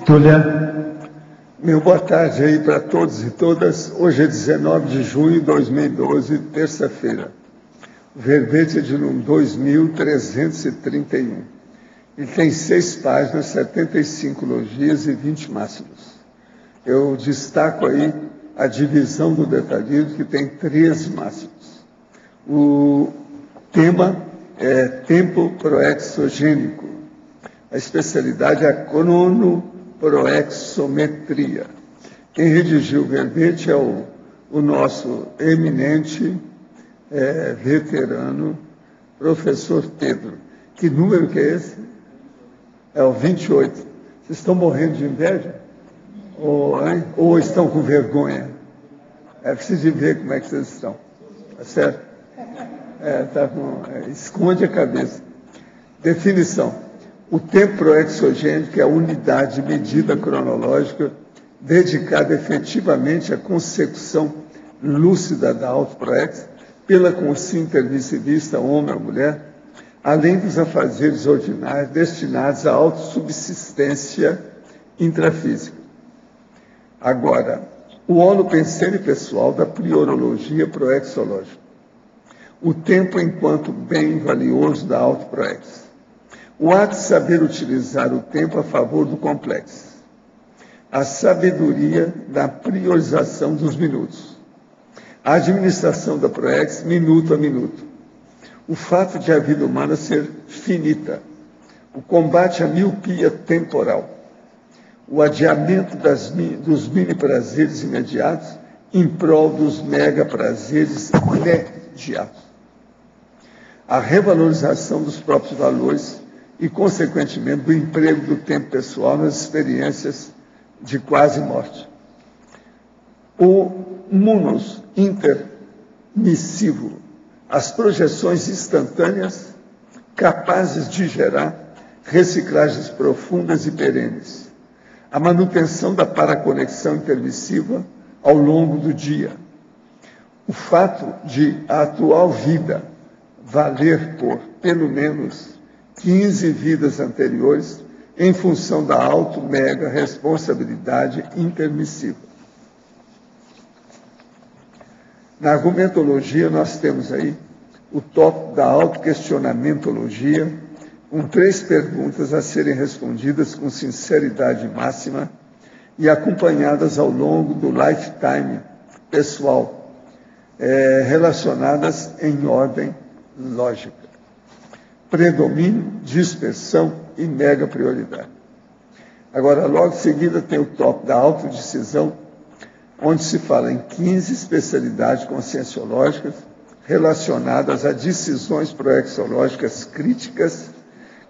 Túlia. Meu boa tarde aí para todos e todas. Hoje é 19 de junho de 2012, terça-feira. O verbete é de número 2331. Ele tem 6 páginas, 75 logias e 20 máximos. Eu destaco aí a divisão do detalhismo, que tem 13 máximos. O tema é tempo proexogênico. A especialidade é a cronoproexometria. Quem redigiu o verbete é o nosso eminente veterano, professor Pedro. Que número que é esse? É o 28. Vocês estão morrendo de inveja? Ou estão com vergonha? É preciso ver como é que vocês estão. Tá certo? Esconde a cabeça. Definição. O tempo proexogênico é a unidade de medida cronológica dedicada efetivamente à consecução lúcida da autoproex pela consciência intermissivista, homem ou mulher, além dos afazeres ordinários destinados à autossubsistência intrafísica. Agora, o holopenseiro pessoal da priorologia proexológica. O tempo enquanto bem valioso da autoproex. O ato de saber utilizar o tempo a favor do complexo. A sabedoria da priorização dos minutos. A administração da proex minuto a minuto. O fato de a vida humana ser finita. O combate à miopia temporal. O adiamento dos mini-prazeres imediatos em prol dos mega-prazeres imediatos. A revalorização dos próprios valores e, consequentemente, do emprego do tempo pessoal nas experiências de quase morte. O munus intermissivo, as projeções instantâneas capazes de gerar reciclagens profundas e perenes. A manutenção da paraconexão intermissiva ao longo do dia. O fato de a atual vida valer por, pelo menos, 15 vidas anteriores, em função da auto-mega responsabilidade intermissiva. Na argumentologia, nós temos aí o tópico da autoquestionamentologia, com 3 perguntas a serem respondidas com sinceridade máxima e acompanhadas ao longo do lifetime pessoal, relacionadas em ordem lógica. Predomínio, dispersão e mega prioridade. Agora, logo em seguida, tem o tópico da autodecisão, onde se fala em 15 especialidades conscienciológicas relacionadas a decisões proexológicas críticas,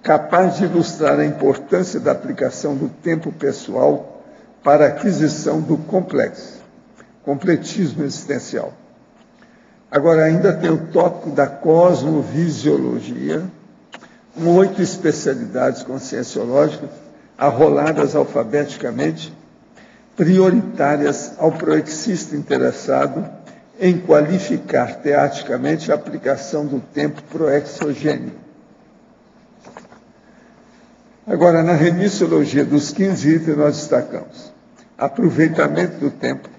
capazes de ilustrar a importância da aplicação do tempo pessoal para a aquisição do complexo, completismo existencial. Agora, ainda tem o tópico da cosmovisiologia, 8 especialidades conscienciológicas, arroladas alfabeticamente, prioritárias ao proexista interessado em qualificar teaticamente a aplicação do tempo proexogênico. Agora, na remissiologia dos 15 itens, nós destacamos aproveitamento do tempo,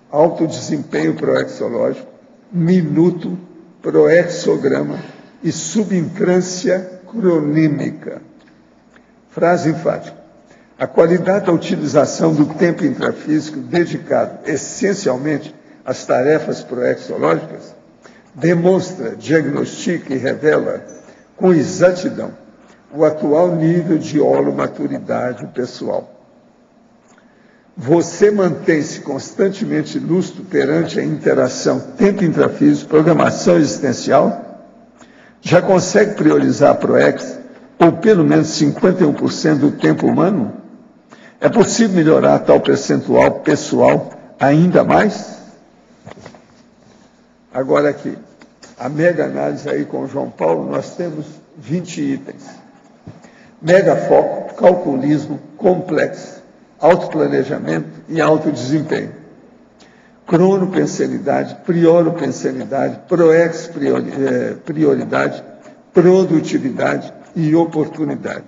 alto desempenho proexológico, minuto, proexograma e subintrância cronímica. Frase enfática. A qualidade da utilização do tempo intrafísico dedicado essencialmente às tarefas proexológicas demonstra, diagnostica e revela com exatidão o atual nível de holomaturidade pessoal. Você mantém-se constantemente lúcido perante a interação tempo intrafísico, programação existencial? Já consegue priorizar a proex, ou pelo menos 51% do tempo humano? É possível melhorar tal percentual pessoal ainda mais? Agora aqui, a mega análise aí com o João Paulo, nós temos 20 itens. Mega foco, calculismo, complexo, autoplanejamento e autodesempenho. Cronopensenidade, prioropensenidade, proex-prioridade, produtividade e oportunidade.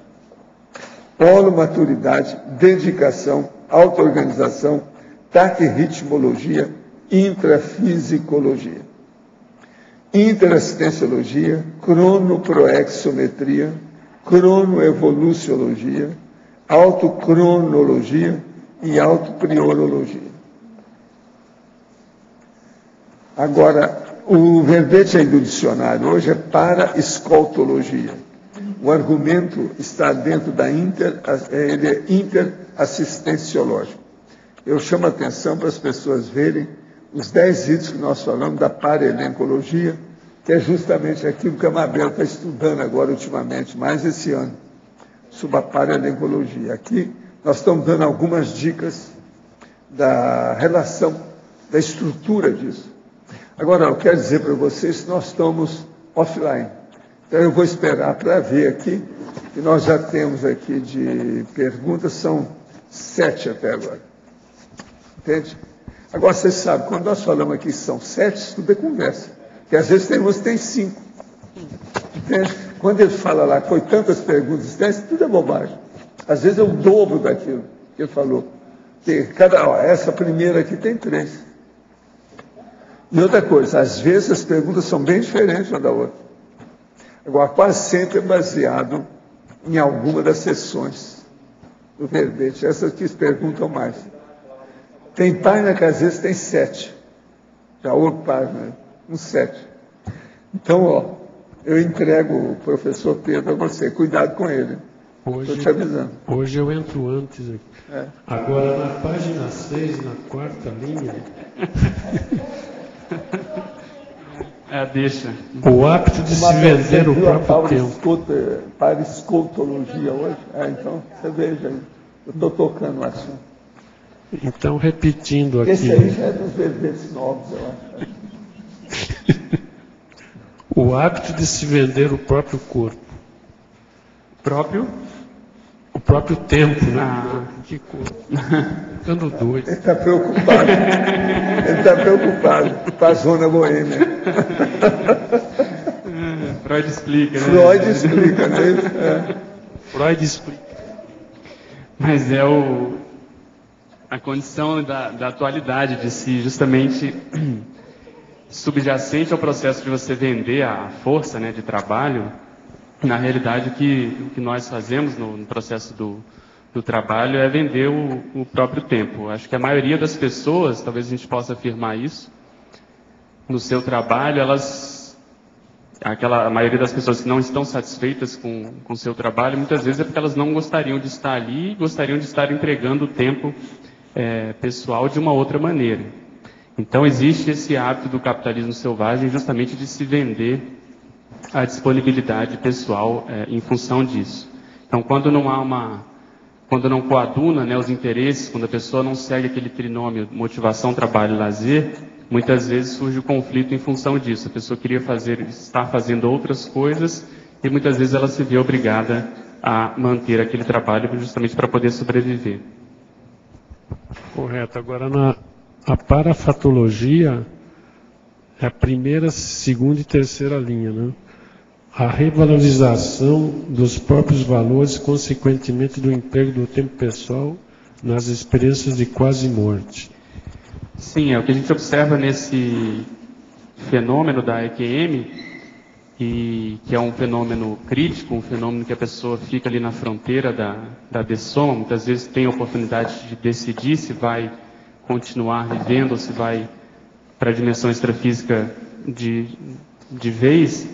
holomaturidade, dedicação, auto-organização, taquirritmologia, intrafisicologia, interassistenciologia, cronoproexometria, cronoevoluciologia, autocronologia e autopriorologia. Agora, o verbete aí do dicionário hoje é paraescoltologia. O argumento está dentro da ele é interassistenciológico. Eu chamo a atenção para as pessoas verem os 10 itens que nós falamos da paraelencologia, que é justamente aquilo que a Mabel está estudando agora ultimamente, mais esse ano, sobre a paraelencologia. Aqui nós estamos dando algumas dicas da relação, da estrutura disso. Agora, eu quero dizer para vocês que nós estamos offline. Então, eu vou esperar para ver aqui, que nós já temos aqui de perguntas, são 7 até agora. Entende? Agora, vocês sabem, quando nós falamos aqui que são 7, tudo é conversa. Porque às vezes tem uns que tem 5. Entende? Quando ele fala lá que foi tantas perguntas, tudo é bobagem. Às vezes é o dobro daquilo que ele falou. Essa primeira aqui tem 3. E outra coisa, às vezes as perguntas são bem diferentes uma da outra. Agora, quase sempre é baseado em alguma das sessões do verbete. Essas que perguntam mais. Tem página que às vezes tem 7. Já outra página, 7. Então, eu entrego o professor Pedro a você. Cuidado com ele. Estou te avisando. Hoje eu entro antes aqui. Agora, na página 6, na 4ª linha... deixa. O hábito de se vender o próprio tempo. Para escoltologia hoje? Então, você veja aí. Eu estou tocando o assunto. Então, repetindo aqui. Esse aí já é dos verbetes novos, eu acho. O hábito de se vender o próprio corpo. O próprio tempo, né? Que corpo. Ficando doido. Ele está preocupado. Ele está preocupado com a zona boêmia. Freud explica, né? Freud explica, né? Freud explica. Mas é a condição da atualidade de si, justamente subjacente ao processo de você vender a força, né, de trabalho. Na realidade, o que nós fazemos no processo do trabalho é vender o próprio tempo. Acho que a maioria das pessoas, talvez a gente possa afirmar isso, no seu trabalho, a maioria das pessoas que não estão satisfeitas com o seu trabalho, muitas vezes é porque elas não gostariam de estar ali e gostariam de estar entregando o tempo pessoal de uma outra maneira. Então, existe esse hábito do capitalismo selvagem justamente de se vender a disponibilidade pessoal em função disso. Então, quando não coaduna, né, os interesses, quando a pessoa não segue aquele trinômio motivação, trabalho e lazer, muitas vezes surge o conflito em função disso. A pessoa queria estar fazendo outras coisas e muitas vezes ela se vê obrigada a manter aquele trabalho justamente para poder sobreviver. Correto. Agora, a parafatologia é a primeira, segunda e terceira linha, né? A revalorização dos próprios valores, consequentemente do emprego do tempo pessoal nas experiências de quase morte. Sim, é o que a gente observa nesse fenômeno da EQM, que é um fenômeno crítico, um fenômeno que a pessoa fica ali na fronteira da dessoma, muitas vezes tem a oportunidade de decidir se vai continuar vivendo ou se vai para a dimensão extrafísica de vez.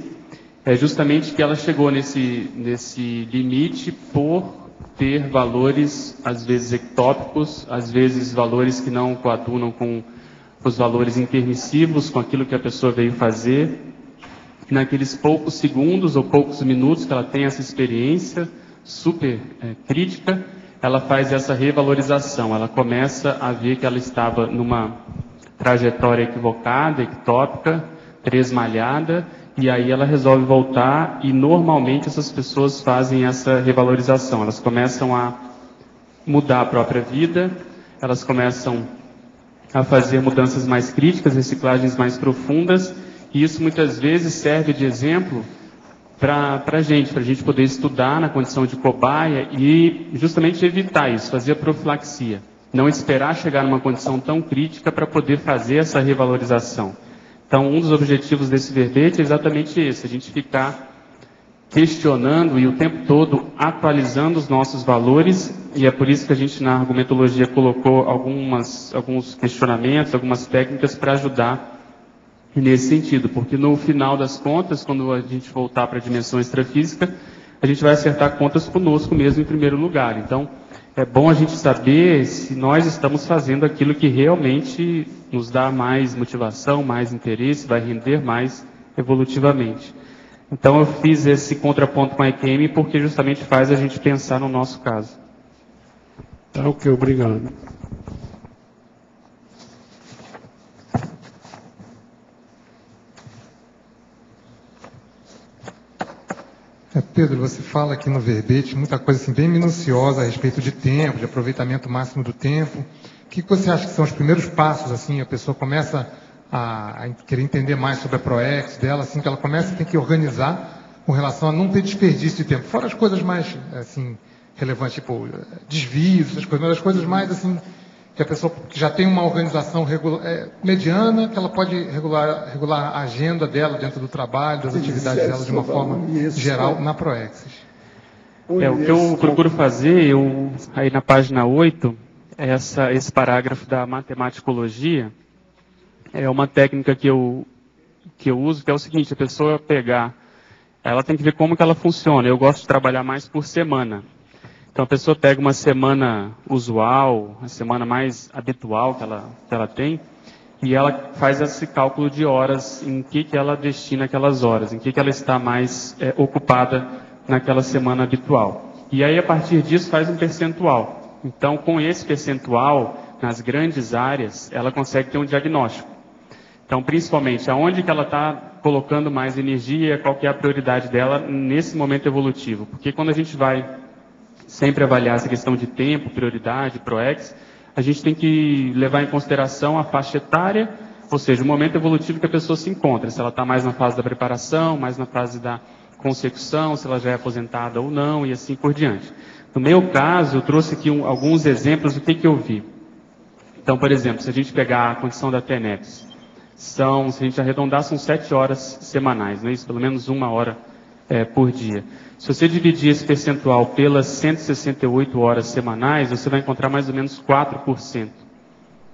É justamente que ela chegou nesse limite por ter valores, às vezes ectópicos, às vezes valores que não coadunam com os valores intermissivos, com aquilo que a pessoa veio fazer. Naqueles poucos segundos ou poucos minutos que ela tem essa experiência super crítica, ela faz essa revalorização. Ela começa a ver que ela estava numa trajetória equivocada, ectópica, tresmalhada, e aí ela resolve voltar e normalmente essas pessoas fazem essa revalorização. Elas começam a mudar a própria vida, elas começam a fazer mudanças mais críticas, reciclagens mais profundas, e isso muitas vezes serve de exemplo para a gente poder estudar na condição de cobaia e justamente evitar isso, fazer a profilaxia. Não esperar chegar numa condição tão crítica para poder fazer essa revalorização. Então, um dos objetivos desse verbete é exatamente esse, a gente ficar questionando e o tempo todo atualizando os nossos valores, e é por isso que a gente na argumentologia colocou alguns questionamentos, algumas técnicas para ajudar nesse sentido, porque no final das contas, quando a gente voltar para a dimensão extrafísica, a gente vai acertar contas conosco mesmo em primeiro lugar. Então, é bom a gente saber se nós estamos fazendo aquilo que realmente nos dá mais motivação, mais interesse, vai render mais evolutivamente. Então, eu fiz esse contraponto com a EQM porque justamente faz a gente pensar no nosso caso. Tá, ok, obrigado. Pedro, você fala aqui no verbete muita coisa assim, bem minuciosa a respeito de tempo, de aproveitamento máximo do tempo. O que você acha que são os primeiros passos, assim, a pessoa começa a querer entender mais sobre a ProEx dela, assim, que ela começa a ter que organizar com relação a não ter desperdício de tempo. Fora as coisas mais, assim, relevantes, tipo desvios, essas coisas, mas as coisas mais, assim, que a pessoa que já tem uma organização mediana, que ela pode regular a agenda dela dentro do trabalho, das atividades dela de uma forma geral na ProEx. O que eu procuro fazer, aí na página 8, esse parágrafo da matematicologia, é uma técnica que eu uso, que é o seguinte, a pessoa ela tem que ver como que ela funciona. Eu gosto de trabalhar mais por semana. Então, a pessoa pega uma semana usual, a semana mais habitual que ela tem, e ela faz esse cálculo de horas, em que ela destina aquelas horas, em que ela está mais ocupada naquela semana habitual. E aí, a partir disso, faz um percentual. Então, com esse percentual, nas grandes áreas, ela consegue ter um diagnóstico. Então, principalmente, aonde que ela está colocando mais energia, qual que é a prioridade dela nesse momento evolutivo. Porque quando a gente vai sempre avaliar essa questão de tempo, prioridade, ProEx, a gente tem que levar em consideração a faixa etária, ou seja, o momento evolutivo que a pessoa se encontra, se ela está mais na fase da preparação, mais na fase da consecução, se ela já é aposentada ou não, e assim por diante. No meu caso, eu trouxe aqui alguns exemplos do que eu vi. Então, por exemplo, se a gente pegar a condição da TENEPS, se a gente arredondar, são 7 horas semanais, não é isso? Pelo menos 1 hora por dia. Se você dividir esse percentual pelas 168 horas semanais, você vai encontrar mais ou menos 4%.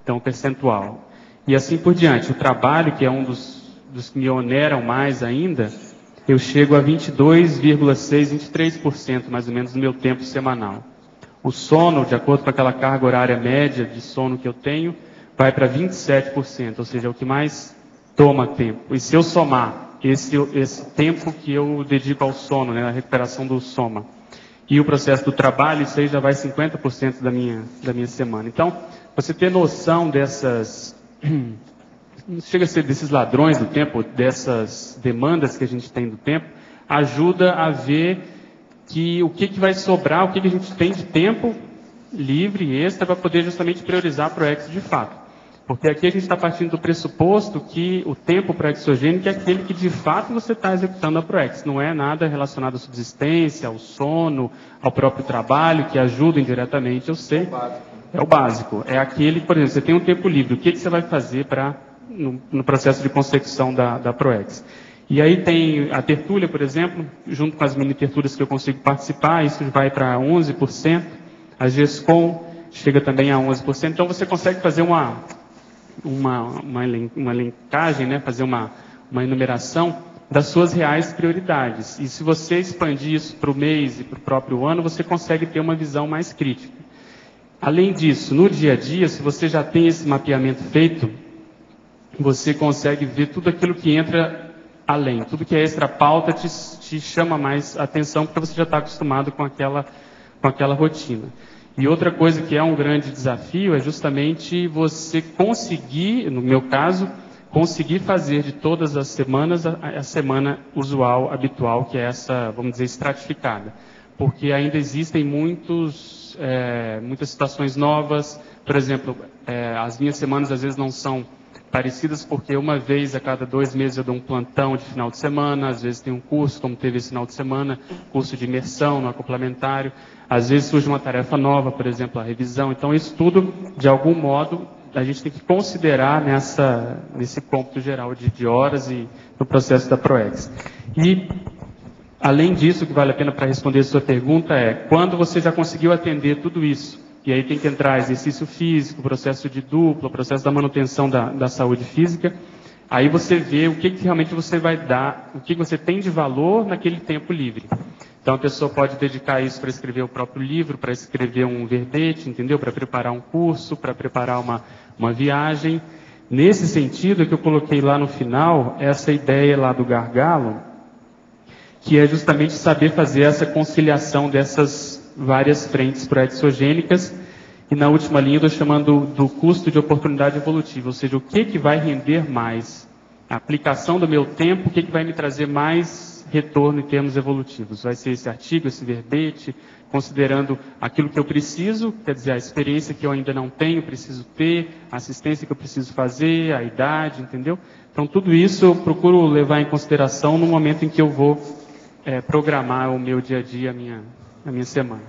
Então, percentual. E assim por diante. O trabalho, que é um dos que me oneram mais ainda, eu chego a 22,6%, 23% mais ou menos do meu tempo semanal. O sono, de acordo com aquela carga horária média de sono que eu tenho, vai para 27%, ou seja, é o que mais toma tempo. E se eu somar esse tempo que eu dedico ao sono, né, a recuperação do soma, e o processo do trabalho, isso aí já vai 50% da minha semana. Então, você ter noção dessas, não chega a ser desses ladrões do tempo, dessas demandas que a gente tem do tempo, ajuda a ver o que vai sobrar, o que a gente tem de tempo livre e extra para poder justamente priorizar a ProEx de fato. Porque aqui a gente está partindo do pressuposto que o tempo proexogênico é aquele que de fato você está executando a ProEx. Não é nada relacionado à subsistência, ao sono, ao próprio trabalho, que ajuda indiretamente, eu sei. É o básico. É aquele, por exemplo, você tem um tempo livre, o que você vai fazer no processo de consecução da ProEx? E aí tem a tertúlia, por exemplo, junto com as mini tertúlias que eu consigo participar, isso vai para 11%. A GESCOM chega também a 11%. Então você consegue fazer uma linkagem, né? Fazer uma enumeração das suas reais prioridades. E se você expandir isso para o mês e para o próprio ano, você consegue ter uma visão mais crítica. Além disso, no dia a dia, se você já tem esse mapeamento feito, você consegue ver tudo aquilo que entra além. Tudo que é extra pauta te chama mais atenção, porque você já está acostumado com aquela rotina. E outra coisa que é um grande desafio é justamente você conseguir, no meu caso, conseguir fazer de todas as semanas a semana usual, habitual, que é essa, vamos dizer, estratificada. Porque ainda existem muitas situações novas. Por exemplo, as minhas semanas às vezes não são parecidas porque uma vez a cada 2 meses eu dou um plantão de final de semana, às vezes tem um curso, como teve esse final de semana, curso de imersão no acoplamentário, às vezes surge uma tarefa nova, por exemplo, a revisão. Então, isso tudo, de algum modo, a gente tem que considerar nesse cômputo geral de horas e no processo da PROEX. E, além disso, o que vale a pena para responder a sua pergunta é, quando você já conseguiu atender tudo isso, e aí tem que entrar exercício físico, processo de dupla, processo da manutenção da saúde física. Aí você vê o que realmente você vai dar, o que você tem de valor naquele tempo livre. Então a pessoa pode dedicar isso para escrever o próprio livro, para escrever um verbete, entendeu? Para preparar um curso, para preparar uma viagem. Nesse sentido é que eu coloquei lá no final essa ideia lá do gargalo, que é justamente saber fazer essa conciliação dessas várias frentes proexogênicas, e na última linha eu estou chamando do custo de oportunidade evolutiva, ou seja, o que vai render mais? A aplicação do meu tempo, o que vai me trazer mais retorno em termos evolutivos? Vai ser esse artigo, esse verbete, considerando aquilo que eu preciso, quer dizer, a experiência que eu ainda não tenho, preciso ter, a assistência que eu preciso fazer, a idade, entendeu? Então tudo isso eu procuro levar em consideração no momento em que eu vou programar o meu dia a dia, a minha semana.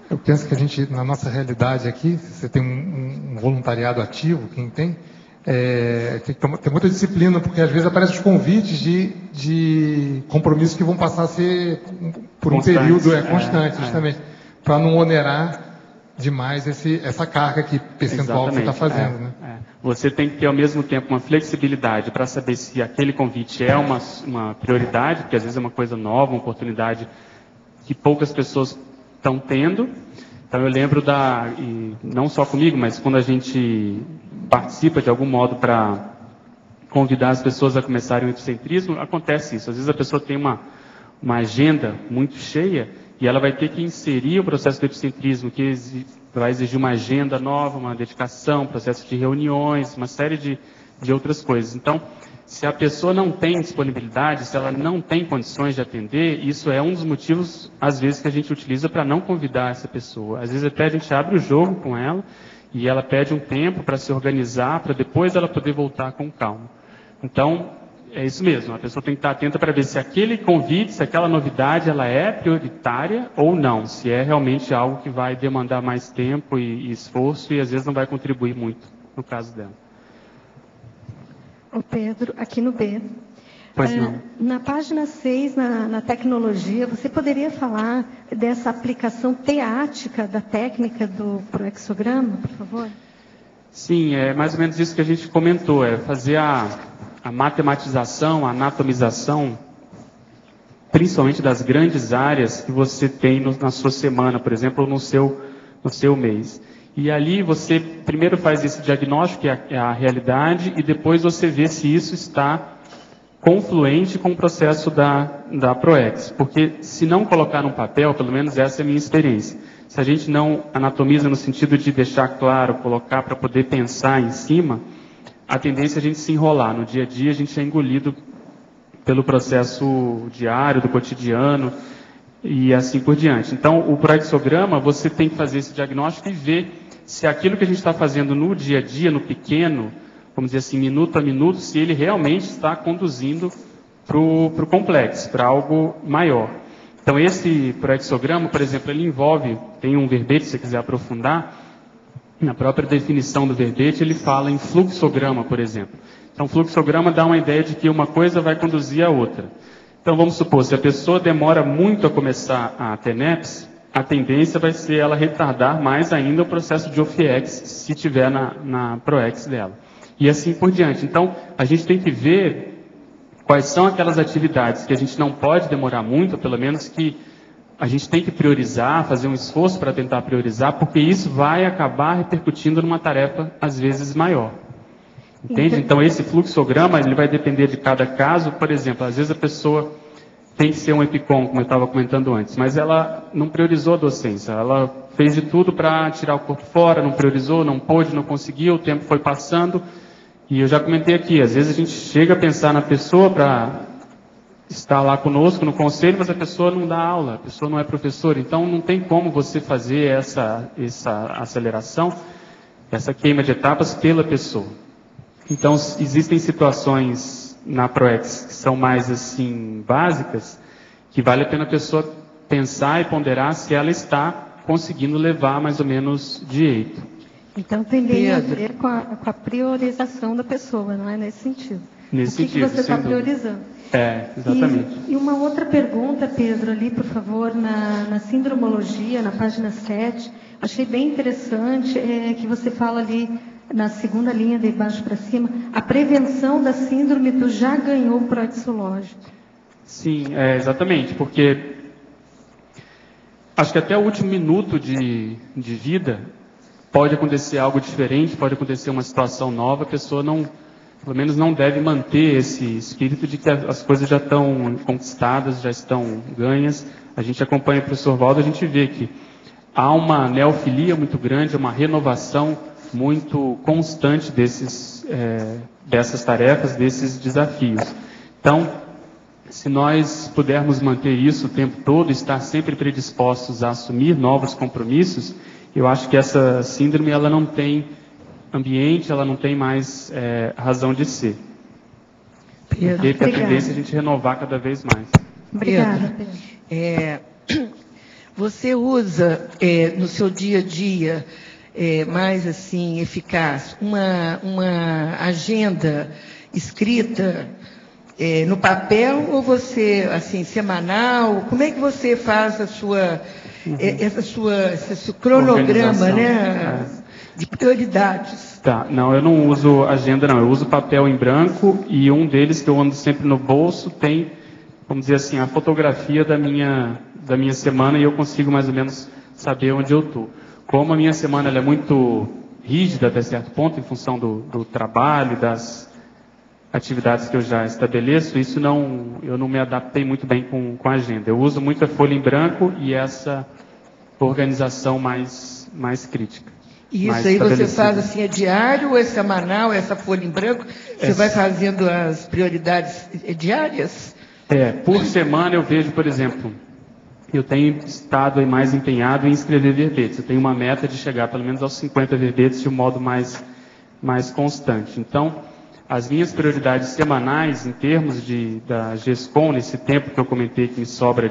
Eu penso que a gente, na nossa realidade aqui, você tem um voluntariado ativo, quem tem que ter muita disciplina, porque às vezes aparecem os convites de compromissos que vão passar a ser por um período constante, justamente, para não onerar demais essa carga percentual que você está fazendo. Né? Você tem que ter ao mesmo tempo uma flexibilidade para saber se aquele convite é uma prioridade, porque às vezes é uma coisa nova, uma oportunidade que poucas pessoas estão tendo. Então eu lembro e não só comigo, mas quando a gente participa de algum modo para convidar as pessoas a começarem o epicentrismo, acontece isso. Às vezes a pessoa tem uma agenda muito cheia e ela vai ter que inserir o processo do epicentrismo, que vai exigir uma agenda nova, uma dedicação, processo de reuniões, uma série de outras coisas. Então, se a pessoa não tem disponibilidade, se ela não tem condições de atender, isso é um dos motivos, às vezes, que a gente utiliza para não convidar essa pessoa. Às vezes até a gente abre o jogo com ela e ela pede um tempo para se organizar, para depois ela poder voltar com calma. Então, é isso mesmo, a pessoa tem que estar atenta para ver se aquele convite, se aquela novidade, ela é prioritária ou não, se é realmente algo que vai demandar mais tempo e esforço e às vezes não vai contribuir muito no caso dela. O Pedro, aqui no B. Pois não. Na página 6, na tecnologia, você poderia falar dessa aplicação teática da técnica do proexograma, por favor? Sim, é mais ou menos isso que a gente comentou, é fazer a matematização, a anatomização, principalmente das grandes áreas que você tem na sua semana, por exemplo, ou no seu mês. E ali você primeiro faz esse diagnóstico, que é a realidade, e depois você vê se isso está confluente com o processo da PROEX. Porque se não colocar no papel, pelo menos essa é a minha experiência, se a gente não anatomiza no sentido de deixar claro, colocar para poder pensar em cima, a tendência é a gente se enrolar. No dia a dia a gente é engolido pelo processo diário, do cotidiano, e assim por diante. Então, o proexograma, você tem que fazer esse diagnóstico e ver se aquilo que a gente está fazendo no dia a dia, no pequeno, vamos dizer assim, minuto a minuto, se ele realmente está conduzindo para o complexo, para algo maior. Então, esse proexograma, por exemplo, ele envolve, tem um verbete, se você quiser aprofundar, na própria definição do verbete, ele fala em fluxograma, por exemplo. Então, fluxograma dá uma ideia de que uma coisa vai conduzir a outra. Então, vamos supor, se a pessoa demora muito a começar a TENEPS, a tendência vai ser ela retardar mais ainda o processo de OFIEX, se tiver na PROEX dela. E assim por diante. Então, a gente tem que ver quais são aquelas atividades que a gente não pode demorar muito, pelo menos que a gente tem que priorizar, fazer um esforço para tentar priorizar, porque isso vai acabar repercutindo numa tarefa, às vezes, maior. Entende? Então, esse fluxograma, ele vai depender de cada caso. Por exemplo, às vezes a pessoa tem que ser um EPICOM, como eu estava comentando antes, mas ela não priorizou a docência, ela fez de tudo para tirar o corpo fora, não priorizou, não pôde, não conseguiu, o tempo foi passando, e eu já comentei aqui, às vezes a gente chega a pensar na pessoa para estar lá conosco no conselho, mas a pessoa não dá aula, a pessoa não é professora, então não tem como você fazer essa aceleração, essa queima de etapas pela pessoa. Então, existem situações na PROEX que são mais assim básicas, que vale a pena a pessoa pensar e ponderar se ela está conseguindo levar mais ou menos direito. Então tem bem a ver com a priorização da pessoa, não é nesse sentido? Nesse sentido, que você está priorizando? Exatamente. E uma outra pergunta, Pedro, ali, por favor, na sindromologia, na página 7, achei bem interessante que você fala ali, na segunda linha de baixo para cima, a prevenção da síndrome do já ganhou proexológico. Sim, exatamente, porque acho que até o último minuto de vida pode acontecer algo diferente, pode acontecer uma situação nova, a pessoa pelo menos não deve manter esse espírito de que as coisas já estão conquistadas, já estão ganhas. A gente acompanha o professor Valdo, a gente vê que há uma neofilia muito grande, uma renovação muito constante dessas tarefas, desses desafios. Então, se nós pudermos manter isso o tempo todo, estar sempre predispostos a assumir novos compromissos, eu acho que essa síndrome ela não tem ambiente, ela não tem mais razão de ser. Pedro, porque a tendência é a gente renovar cada vez mais. Obrigada, Pedro. Você usa no seu dia a dia mais assim eficaz uma agenda escrita no papel ou você assim semanal? Como é que você faz a sua esse cronograma, né, de prioridades? Tá, não, eu não uso agenda não, eu uso papel em branco e um deles que eu ando sempre no bolso tem, vamos dizer assim, a fotografia da minha semana e eu consigo mais ou menos saber onde eu estou. Como a minha semana ela é muito rígida até certo ponto, em função do trabalho, das atividades que eu já estabeleço, eu não me adaptei muito bem com a agenda. Eu uso muito a folha em branco e essa organização mais crítica. E isso aí você faz assim, é diário ou é semanal, essa folha em branco? Você vai fazendo as prioridades diárias? Por semana eu vejo, por exemplo, eu tenho estado aí mais empenhado em escrever verbetes. Eu tenho uma meta de chegar pelo menos aos 50 verbetes de um modo mais constante. Então, as minhas prioridades semanais, em termos da GESCOM, nesse tempo que eu comentei que me sobra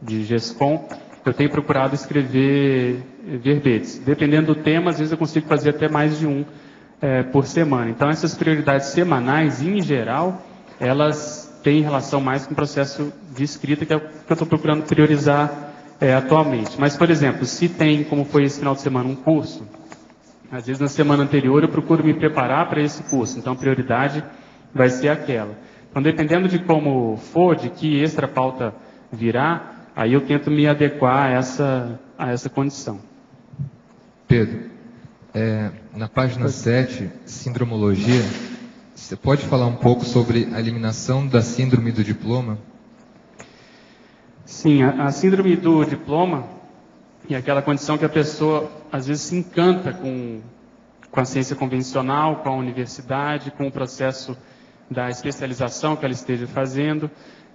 de GESCOM, eu tenho procurado escrever verbetes. Dependendo do tema, às vezes eu consigo fazer até mais de um por semana. Então, essas prioridades semanais, em geral, elas têm relação mais com o processo de escrita, que é o que eu estou procurando priorizar atualmente. Mas, por exemplo, se tem, como foi esse final de semana, um curso, às vezes na semana anterior eu procuro me preparar para esse curso. Então, a prioridade vai ser aquela. Então, dependendo de como for, de que extra pauta virá, aí eu tento me adequar a essa condição. Pedro, na página 7, Sindromologia, você pode falar um pouco sobre a eliminação da síndrome do diploma? Sim, a síndrome do diploma é aquela condição que a pessoa às vezes se encanta com a ciência convencional, com a universidade, com o processo da especialização que ela esteja fazendo.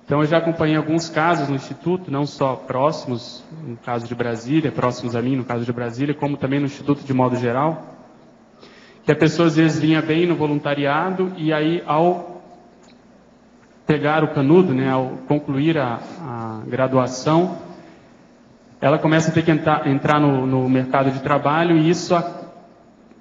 Então, eu já acompanhei alguns casos no Instituto, não só próximos, no caso de Brasília, próximos a mim, no caso de Brasília, como também no Instituto de modo geral, que a pessoa às vezes vinha bem no voluntariado e aí, ao pegar o canudo, né, ao concluir a graduação, ela começa a ter que entrar no mercado de trabalho e isso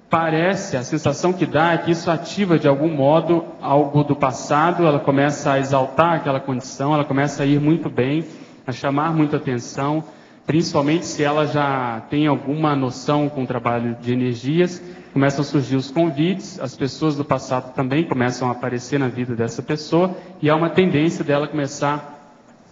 parece, a sensação que dá é que isso ativa de algum modo algo do passado, ela começa a exaltar aquela condição, ela começa a ir muito bem, a chamar muita atenção, principalmente se ela já tem alguma noção com o trabalho de energias, começam a surgir os convites, as pessoas do passado também começam a aparecer na vida dessa pessoa e há uma tendência dela começar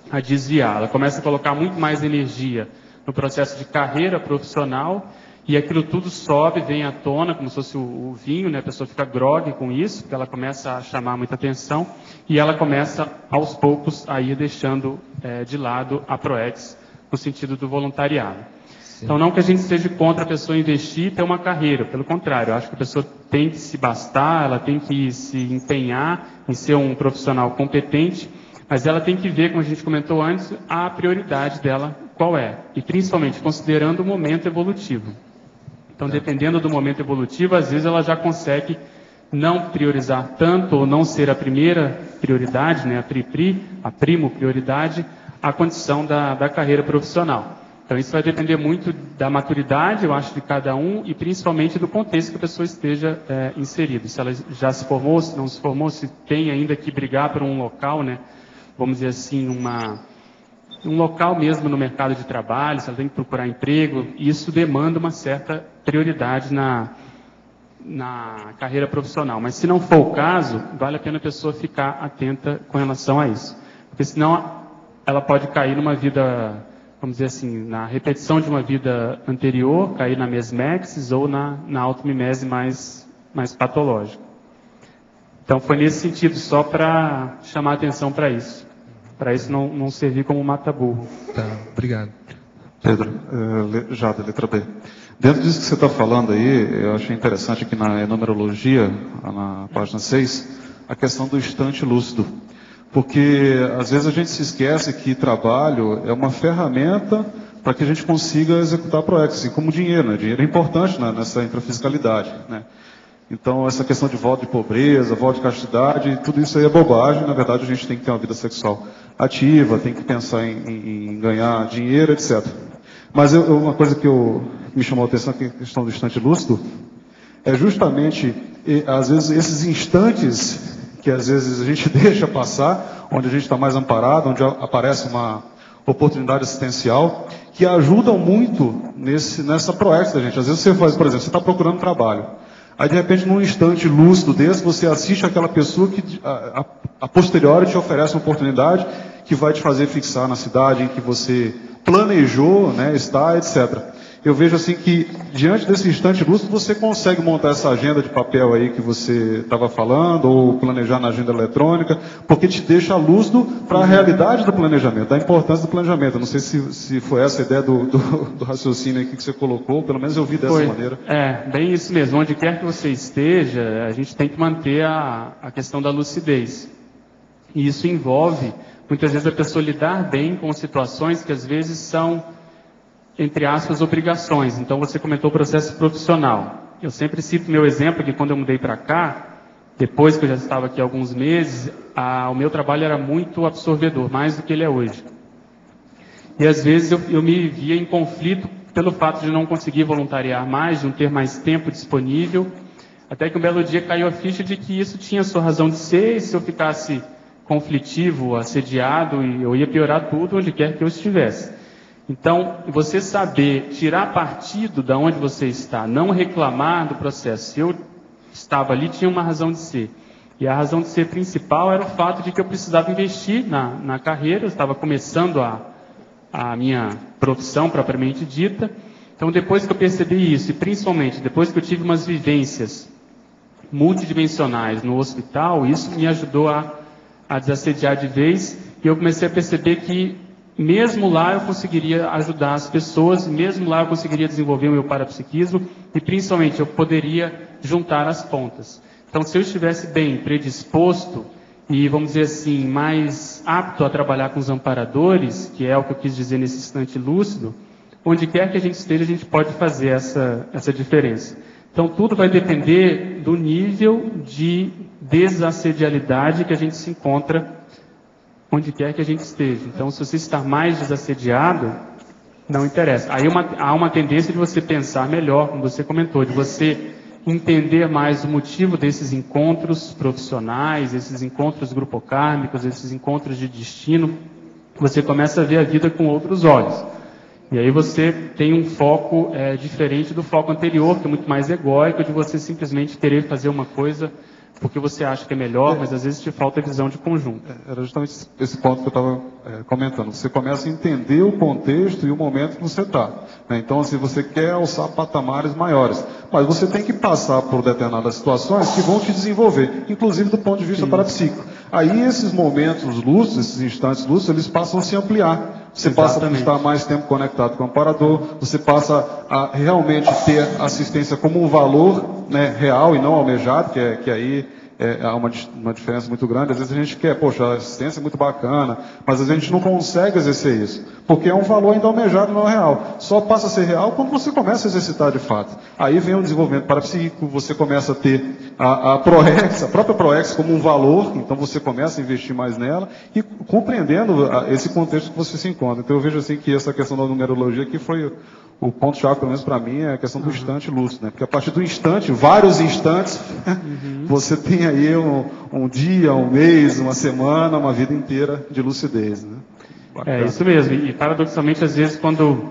a desviar, ela começa a colocar muito mais energia no processo de carreira profissional. E aquilo tudo sobe, vem à tona, como se fosse o vinho, né? A pessoa fica grogue com isso, porque ela começa a chamar muita atenção, e ela começa, aos poucos, a ir deixando de lado a PROEX, no sentido do voluntariado. Sim. Então, não que a gente esteja contra a pessoa investir e ter uma carreira, pelo contrário, eu acho que a pessoa tem que se bastar, ela tem que se empenhar em ser um profissional competente, mas ela tem que ver, como a gente comentou antes, a prioridade dela qual é, e principalmente considerando o momento evolutivo. Então, dependendo do momento evolutivo, às vezes ela já consegue não priorizar tanto ou não ser a primeira prioridade, né, a primo prioridade, a condição da carreira profissional. Então isso vai depender muito da maturidade, eu acho, de cada um e principalmente do contexto que a pessoa esteja inserida. Se ela já se formou, se não se formou, se tem ainda que brigar por um local, né, vamos dizer assim, um local mesmo no mercado de trabalho, se ela tem que procurar emprego, isso demanda uma certa prioridade na carreira profissional. Mas se não for o caso, vale a pena a pessoa ficar atenta com relação a isso. Porque senão ela pode cair numa vida, vamos dizer assim, na repetição de uma vida anterior, cair na mesmexis ou na automimese mais patológica. Então foi nesse sentido, só para chamar a atenção para isso. Para isso não servir como mata-burro. Tá, obrigado. Pedro, Jada, letra B. Dentro disso que você está falando aí, eu achei interessante aqui na numerologia, na página 6, a questão do instante lúcido. Porque às vezes a gente se esquece que trabalho é uma ferramenta para que a gente consiga executar projetos, assim como dinheiro, né? Dinheiro é importante, né, nessa intrafiscalidade, né? Então essa questão de voto de pobreza, voto de castidade, tudo isso aí é bobagem. Na verdade a gente tem que ter uma vida sexual ativa, tem que pensar em ganhar dinheiro, etc. Mas uma coisa que me chamou a atenção, que é a questão do instante lúcido, é justamente, às vezes, esses instantes que às vezes a gente deixa passar, onde a gente está mais amparado, onde aparece uma oportunidade assistencial, que ajudam muito nessa proex da gente. Às vezes você faz, por exemplo, você está procurando trabalho. Aí, de repente, num instante lúcido desse, você assiste aquela pessoa que, a posteriori, te oferece uma oportunidade que vai te fazer fixar na cidade em que você planejou, né, está, etc. Eu vejo assim que, diante desse instante lúcido, você consegue montar essa agenda de papel aí que você estava falando, ou planejar na agenda eletrônica, porque te deixa lúcido para a realidade do planejamento, da importância do planejamento. Eu não sei se foi essa a ideia do raciocínio aqui que você colocou, pelo menos eu vi dessa maneira. Bem isso mesmo. Onde quer que você esteja, a gente tem que manter a questão da lucidez. E isso envolve, muitas vezes, a pessoa lidar bem com situações que às vezes são, entre aspas, obrigações. Então você comentou o processo profissional. Eu sempre cito meu exemplo que quando eu mudei para cá, depois que eu já estava aqui há alguns meses, o meu trabalho era muito absorvedor, mais do que ele é hoje. E às vezes eu me via em conflito pelo fato de não conseguir voluntariar mais, de não ter mais tempo disponível, até que um belo dia caiu a ficha de que isso tinha sua razão de ser, e se eu ficasse conflitivo, assediado, eu ia piorar tudo onde quer que eu estivesse. Então, você saber tirar partido de onde você está, não reclamar do processo. Se eu estava ali, tinha uma razão de ser. E a razão de ser principal era o fato de que eu precisava investir na carreira, eu estava começando a minha profissão propriamente dita. Então, depois que eu percebi isso, e principalmente depois que eu tive umas vivências multidimensionais no hospital, isso me ajudou a desassediar de vez, e eu comecei a perceber que mesmo lá eu conseguiria ajudar as pessoas, mesmo lá eu conseguiria desenvolver o meu parapsiquismo e principalmente eu poderia juntar as pontas. Então, se eu estivesse bem predisposto e, vamos dizer assim, mais apto a trabalhar com os amparadores, que é o que eu quis dizer nesse instante lúcido, onde quer que a gente esteja, a gente pode fazer essa diferença. Então, tudo vai depender do nível de desassedialidade que a gente se encontra onde quer que a gente esteja. Então, se você está mais desassediado, não interessa. Aí há uma tendência de você pensar melhor, como você comentou, de você entender mais o motivo desses encontros profissionais, esses encontros grupocármicos, esses encontros de destino. Você começa a ver a vida com outros olhos. E aí você tem um foco diferente do foco anterior, que é muito mais egóico, de você simplesmente querer fazer uma coisa porque você acha que é melhor, mas às vezes te falta visão de conjunto. Era justamente esse ponto que eu estava comentando. Você começa a entender o contexto e o momento que você está, né? Então, assim, você quer alçar patamares maiores, mas você tem que passar por determinadas situações que vão te desenvolver, inclusive do ponto de vista parapsíquico. Aí esses momentos lúcidos, esses instantes lúcidos, eles passam a se ampliar. Você passa a estar mais tempo conectado com o amparador, você passa a realmente ter assistência como um valor, né, real e não almejado, que aí há uma diferença muito grande. Às vezes a gente quer, poxa, a assistência é muito bacana, mas às vezes a gente não consegue exercer isso, porque é um valor ainda almejado, não é real. Só passa a ser real quando você começa a exercitar de fato. Aí vem o desenvolvimento parapsíquico, você começa a ter a própria ProEx como um valor, então você começa a investir mais nela e compreendendo esse contexto que você se encontra. Então eu vejo assim que essa questão da numerologia aqui foi o ponto-chave, pelo menos para mim, é a questão do instante lúcido, né? Porque a partir do instante, vários instantes, você tem aí um dia, um mês, uma semana, uma vida inteira de lucidez, né? É isso mesmo. E paradoxalmente, às vezes, quando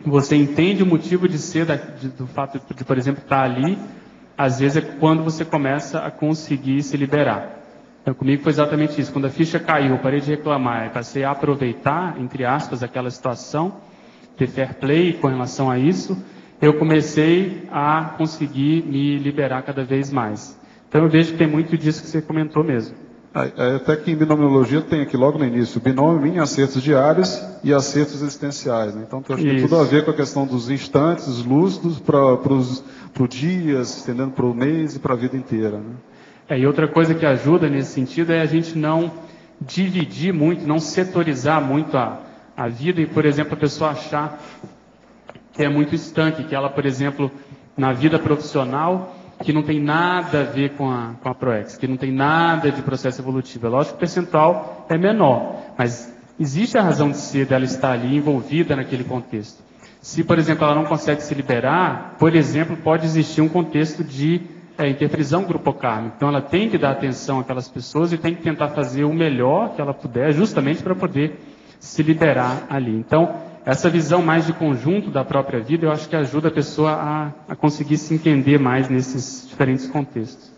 você entende o motivo de ser do fato de, por exemplo, estar ali, às vezes é quando você começa a conseguir se liberar. Então, comigo foi exatamente isso. Quando a ficha caiu, eu parei de reclamar e passei a aproveitar, entre aspas, aquela situação, ter fair play com relação a isso, eu comecei a conseguir me liberar cada vez mais. Então eu vejo que tem muito disso que você comentou mesmo. Até que em binomiologia tem aqui logo no início, binômio em acertos diários e acertos existenciais, né? Então acho que tem tudo a ver com a questão dos instantes lúcidos para o dia, se estendendo para o mês e para a vida inteira, né? E outra coisa que ajuda nesse sentido é a gente não dividir muito, não setorizar muito a vida e, por exemplo, a pessoa achar que é muito estanque, que ela, por exemplo, na vida profissional, que não tem nada a ver com a ProEx, que não tem nada de processo evolutivo. É lógico que o percentual é menor, mas existe a razão de ser dela estar ali envolvida naquele contexto. Se, por exemplo, ela não consegue se liberar, por exemplo, pode existir um contexto de interferisão grupocármica. Então, ela tem que dar atenção àquelas pessoas e tem que tentar fazer o melhor que ela puder, justamente para poder se liberar ali. Então, essa visão mais de conjunto da própria vida, eu acho que ajuda a pessoa a conseguir se entender mais nesses diferentes contextos.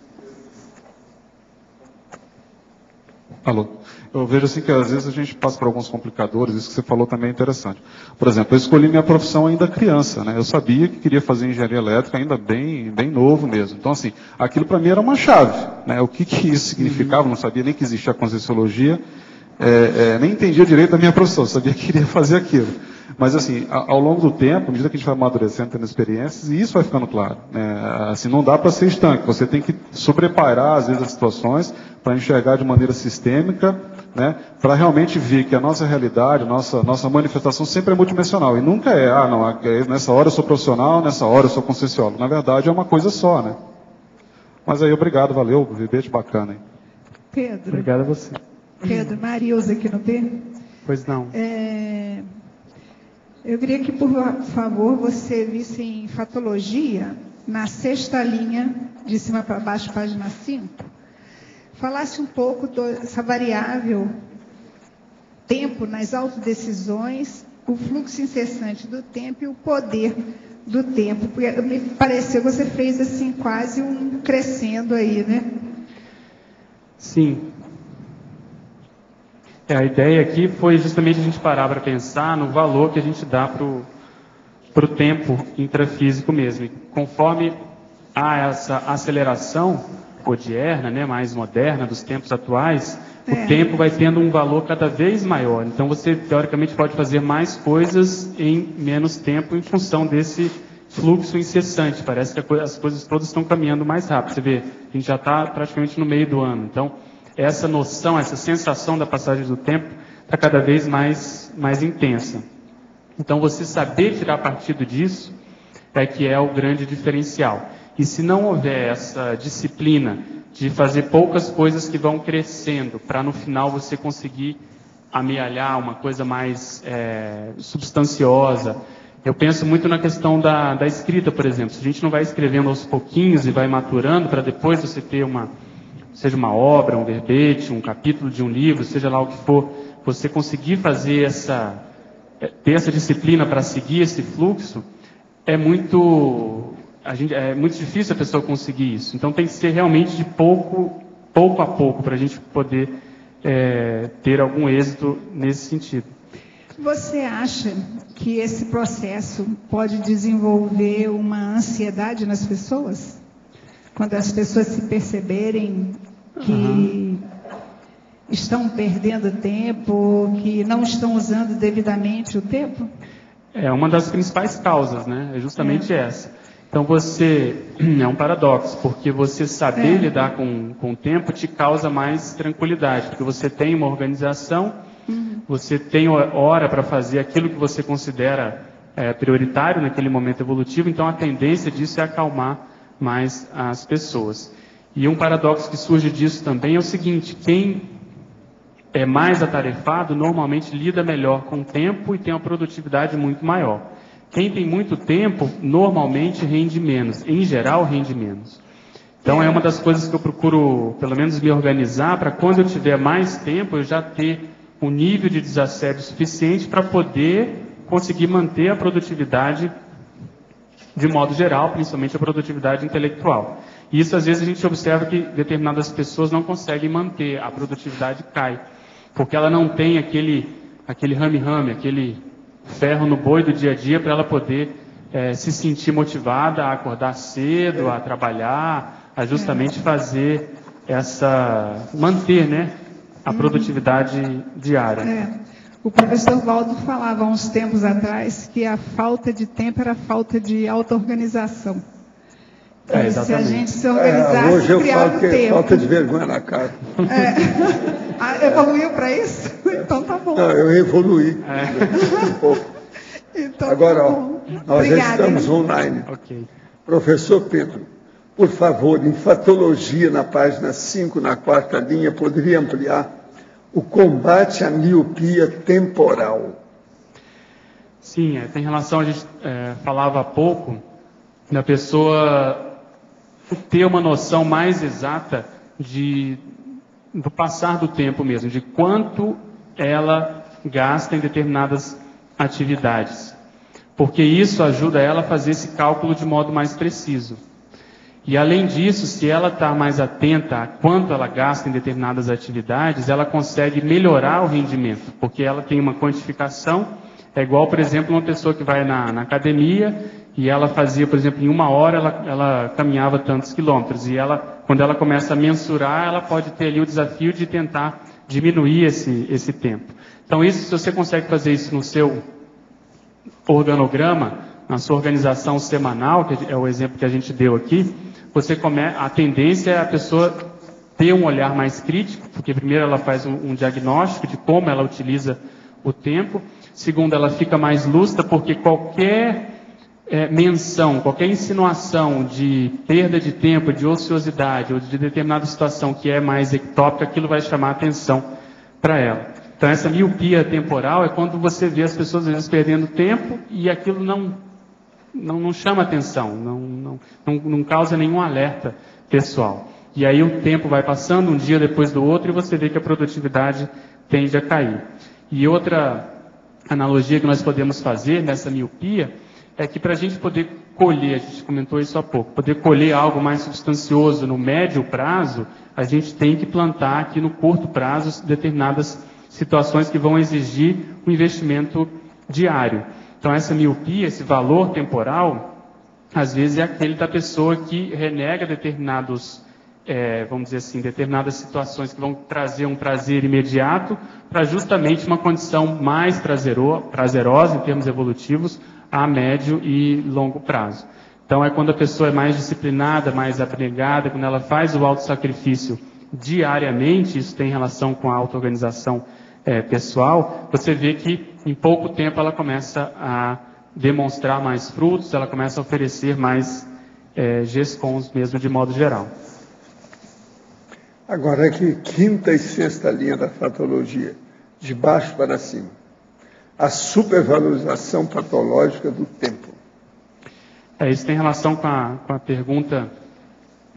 Alô. Eu vejo assim que às vezes a gente passa por alguns complicadores, isso que você falou também é interessante. Por exemplo, eu escolhi minha profissão ainda criança, né? Eu sabia que queria fazer engenharia elétrica ainda bem novo mesmo. Então, assim, aquilo para mim era uma chave, né? O que isso significava, não sabia nem que existia a Conscienciologia, nem entendia direito da minha profissão, sabia que queria fazer aquilo. Mas assim, ao longo do tempo, à medida que a gente vai amadurecendo, tendo experiências, e isso vai ficando claro, né? Assim, não dá para ser estanque, você tem que sobreparar às vezes as situações para enxergar de maneira sistêmica, né? Para realmente ver que a nossa realidade, nossa manifestação sempre é multidimensional, e nunca nessa hora eu sou profissional, nessa hora eu sou conscienciólogo. Na verdade é uma coisa só, né? Mas aí, obrigado, valeu, verbete bacana, hein? Pedro. Obrigado a você. Pedro, Marilza aqui no P. Pois não. Eu queria que, por favor, você visse em fatologia, na 6ª linha, de cima para baixo, página 5, falasse um pouco dessa variável tempo nas autodecisões, o fluxo incessante do tempo e o poder do tempo. Porque me pareceu que você fez assim quase um crescendo aí, né? Sim. A ideia aqui foi justamente a gente parar para pensar no valor que a gente dá para o tempo intrafísico mesmo. E conforme há essa aceleração odierna, né, mais moderna dos tempos atuais, o tempo vai tendo um valor cada vez maior. Então você, teoricamente, pode fazer mais coisas em menos tempo em função desse fluxo incessante. Parece que as coisas todas estão caminhando mais rápido. Você vê, a gente já está praticamente no meio do ano. Então, essa noção, essa sensação da passagem do tempo está cada vez mais intensa. Então, você saber tirar partido disso é que é o grande diferencial. E se não houver essa disciplina de fazer poucas coisas que vão crescendo, para no final você conseguir amealhar uma coisa mais substanciosa. Eu penso muito na questão da escrita, por exemplo. Se a gente não vai escrevendo aos pouquinhos e vai maturando para depois você ter seja uma obra, um verbete, um capítulo de um livro, seja lá o que for, você conseguir fazer ter essa disciplina para seguir esse fluxo, é muito difícil a pessoa conseguir isso. Então tem que ser realmente de pouco a pouco para a gente poder ter algum êxito nesse sentido. Você acha que esse processo pode desenvolver uma ansiedade nas pessoas? Quando as pessoas se perceberem que estão perdendo tempo, que não estão usando devidamente o tempo? É uma das principais causas, né? É justamente essa. Então é um paradoxo, porque você saber lidar com o tempo te causa mais tranquilidade, porque você tem uma organização, você tem hora para fazer aquilo que você considera prioritário naquele momento evolutivo, então a tendência disso é acalmar mais as pessoas. E um paradoxo que surge disso também é o seguinte: quem é mais atarefado normalmente lida melhor com o tempo e tem uma produtividade muito maior. Quem tem muito tempo normalmente rende menos, em geral rende menos. Então é uma das coisas que eu procuro pelo menos me organizar para quando eu tiver mais tempo eu já ter um nível de desassédio suficiente para poder conseguir manter a produtividade de modo geral, principalmente a produtividade intelectual. E isso às vezes a gente observa que determinadas pessoas não conseguem manter, a produtividade cai, porque ela não tem aquele rame-rame, aquele ferro no boi do dia a dia para ela poder se sentir motivada a acordar cedo, a trabalhar, a justamente fazer manter, né, a produtividade diária. O professor Valdo falava há uns tempos atrás que a falta de tempo era falta de auto-organização. Se a gente se organizasse, hoje eu criava falo que tempo. é falta de vergonha na cara. Evoluiu para isso? Então tá bom. Não, eu evoluí um pouco. Então, agora, tá bom. nós Obrigada, já estamos online. Okay. Professor Pedro, por favor, em fatologia, na página 5, na 4ª linha, poderia ampliar o combate à miopia temporal? Sim, tem relação, a gente falava há pouco, da pessoa ter uma noção mais exata do passar do tempo mesmo, de quanto ela gasta em determinadas atividades. Porque isso ajuda ela a fazer esse cálculo de modo mais preciso. E além disso, se ela está mais atenta a quanto ela gasta em determinadas atividades, ela consegue melhorar o rendimento, porque ela tem uma quantificação. É igual, por exemplo, uma pessoa que vai na academia e ela fazia, por exemplo, em 1 hora ela caminhava tantos quilômetros. E quando ela começa a mensurar, ela pode ter ali o desafio de tentar diminuir esse tempo. Então, se você consegue fazer isso no seu organograma, na sua organização semanal, que é o exemplo que a gente deu aqui, a tendência é a pessoa ter um olhar mais crítico, porque primeiro ela faz um diagnóstico de como ela utiliza o tempo. Segundo, ela fica mais lúcida, porque qualquer menção, qualquer insinuação de perda de tempo, de ociosidade, ou de determinada situação que é mais ectópica, aquilo vai chamar a atenção para ela. Então essa miopia temporal é quando você vê as pessoas às vezes perdendo tempo e aquilo não chama atenção, não causa nenhum alerta pessoal. E aí o tempo vai passando um dia depois do outro e você vê que a produtividade tende a cair. E outra analogia que nós podemos fazer nessa miopia é que para a gente poder colher, a gente comentou isso há pouco, poder colher algo mais substancioso no médio prazo, a gente tem que plantar aqui no curto prazo determinadas situações que vão exigir um investimento diário. Então essa miopia, esse valor temporal, às vezes é aquele da pessoa que renega determinados, vamos dizer assim, determinadas situações que vão trazer um prazer imediato para justamente uma condição mais prazerosa em termos evolutivos a médio e longo prazo. Então é quando a pessoa é mais disciplinada, mais abnegada, quando ela faz o autossacrifício diariamente, isso tem relação com a auto-organização pessoal, você vê que em pouco tempo ela começa a demonstrar mais frutos, ela começa a oferecer mais GESCONs mesmo de modo geral. Agora aqui, 5ª e 6ª linha da patologia, de baixo para cima. A supervalorização patológica do tempo. Isso tem relação com a pergunta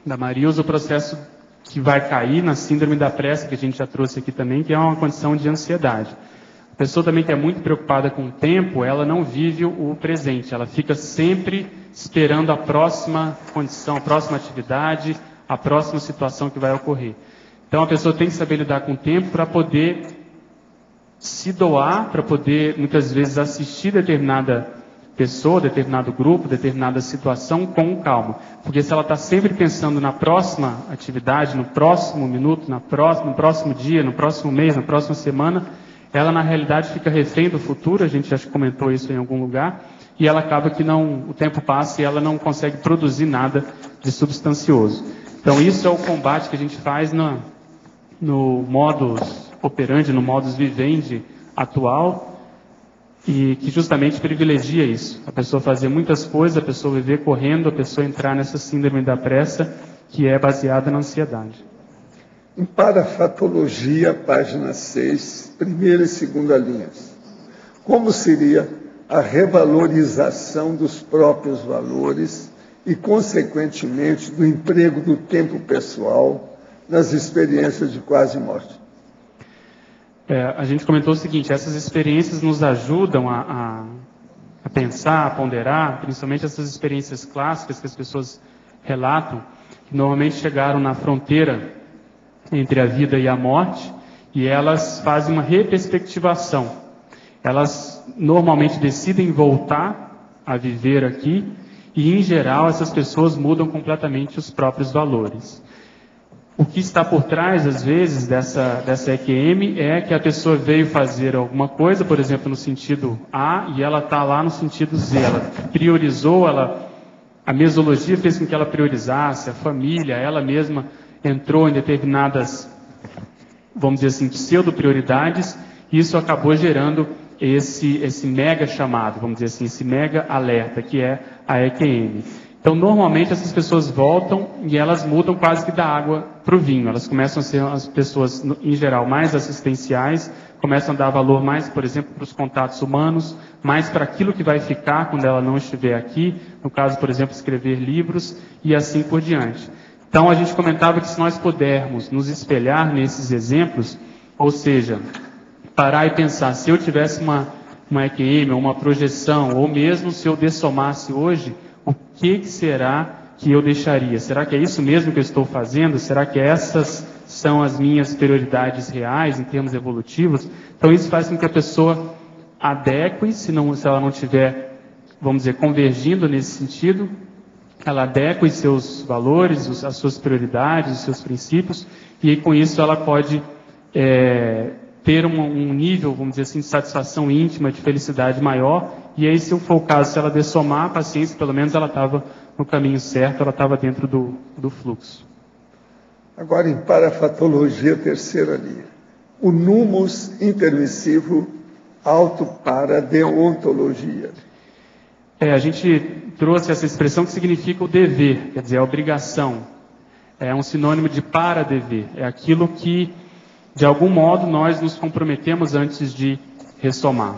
da Marilza, o processo que vai cair na síndrome da pressa, que a gente já trouxe aqui também, que é uma condição de ansiedade. A pessoa também que é muito preocupada com o tempo, ela não vive o presente, ela fica sempre esperando a próxima condição, a próxima atividade, a próxima situação que vai ocorrer. Então a pessoa tem que saber lidar com o tempo para poder se doar, para poder muitas vezes assistir determinada pessoa, determinado grupo, determinada situação com calma. Porque se ela está sempre pensando na próxima atividade, no próximo minuto, no próximo dia, no próximo mês, na próxima semana, ela na realidade fica refém do futuro, a gente já comentou isso em algum lugar, e ela acaba que o tempo passa e ela não consegue produzir nada de substancioso. Então isso é o combate que a gente faz no modus operandi, no modus vivendi atual, e que justamente privilegia isso. A pessoa fazer muitas coisas, a pessoa viver correndo, a pessoa entrar nessa síndrome da pressa, que é baseada na ansiedade. Em Parafatologia, página 6, primeira e segunda linhas. Como seria a revalorização dos próprios valores e, consequentemente, do emprego do tempo pessoal nas experiências de quase morte? A gente comentou o seguinte, essas experiências nos ajudam a pensar, a ponderar, principalmente essas experiências clássicas que as pessoas relatam, que normalmente chegaram na fronteira entre a vida e a morte, e elas fazem uma reperspectivação. Elas normalmente decidem voltar a viver aqui, e em geral essas pessoas mudam completamente os próprios valores. O que está por trás, às vezes, dessa EQM é que a pessoa veio fazer alguma coisa, por exemplo, no sentido A, e ela está lá no sentido Z. Ela priorizou, a mesologia fez com que ela priorizasse, a família, ela mesma entrou em determinadas, vamos dizer assim, pseudo-prioridades, e isso acabou gerando esse mega chamado, vamos dizer assim, esse mega alerta, que é a EQM. Então, normalmente, essas pessoas voltam e elas mudam quase que da água para o vinho. Elas começam a ser as pessoas, em geral, mais assistenciais, começam a dar valor mais, por exemplo, para os contatos humanos, mais para aquilo que vai ficar quando ela não estiver aqui, no caso, por exemplo, escrever livros e assim por diante. Então, a gente comentava que se nós pudermos nos espelhar nesses exemplos, ou seja, parar e pensar, se eu tivesse uma EQM, uma projeção, ou mesmo se eu dessomasse hoje, o que será que eu deixaria? Será que é isso mesmo que eu estou fazendo? Será que essas são as minhas prioridades reais em termos evolutivos? Então isso faz com que a pessoa adeque, se ela não estiver, vamos dizer, convergindo nesse sentido, ela adeque os seus valores, as suas prioridades, os seus princípios, e com isso ela pode ter um nível, vamos dizer assim, de satisfação íntima, de felicidade maior. E aí, se for o caso, se ela dessomar a paciência, pelo menos ela estava no caminho certo, ela estava dentro do fluxo. Agora, em Parafatologia, terceira linha. O numus intermissivo auto-para-deontologia. A gente trouxe essa expressão que significa o dever, quer dizer, a obrigação. É um sinônimo de para-dever. É aquilo que, de algum modo, nós nos comprometemos antes de ressomar.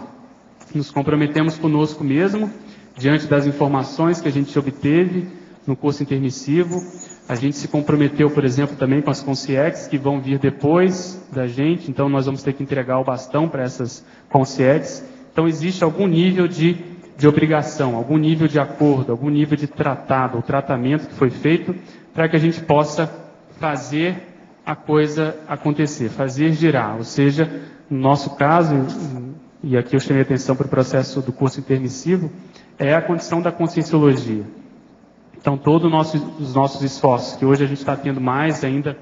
Nos comprometemos conosco mesmo, diante das informações que a gente obteve no curso intermissivo. A gente se comprometeu, por exemplo, também com as consciex que vão vir depois da gente, então nós vamos ter que entregar o bastão para essas consciex. Então existe algum nível de obrigação, algum nível de acordo, algum nível de tratado, ou tratamento que foi feito para que a gente possa fazer a coisa acontecer, fazer girar. Ou seja, no nosso caso, e aqui eu chamei a atenção para o processo do curso intermissivo, é a condição da conscienciologia. Então, todos os nossos esforços, que hoje a gente está tendo mais ainda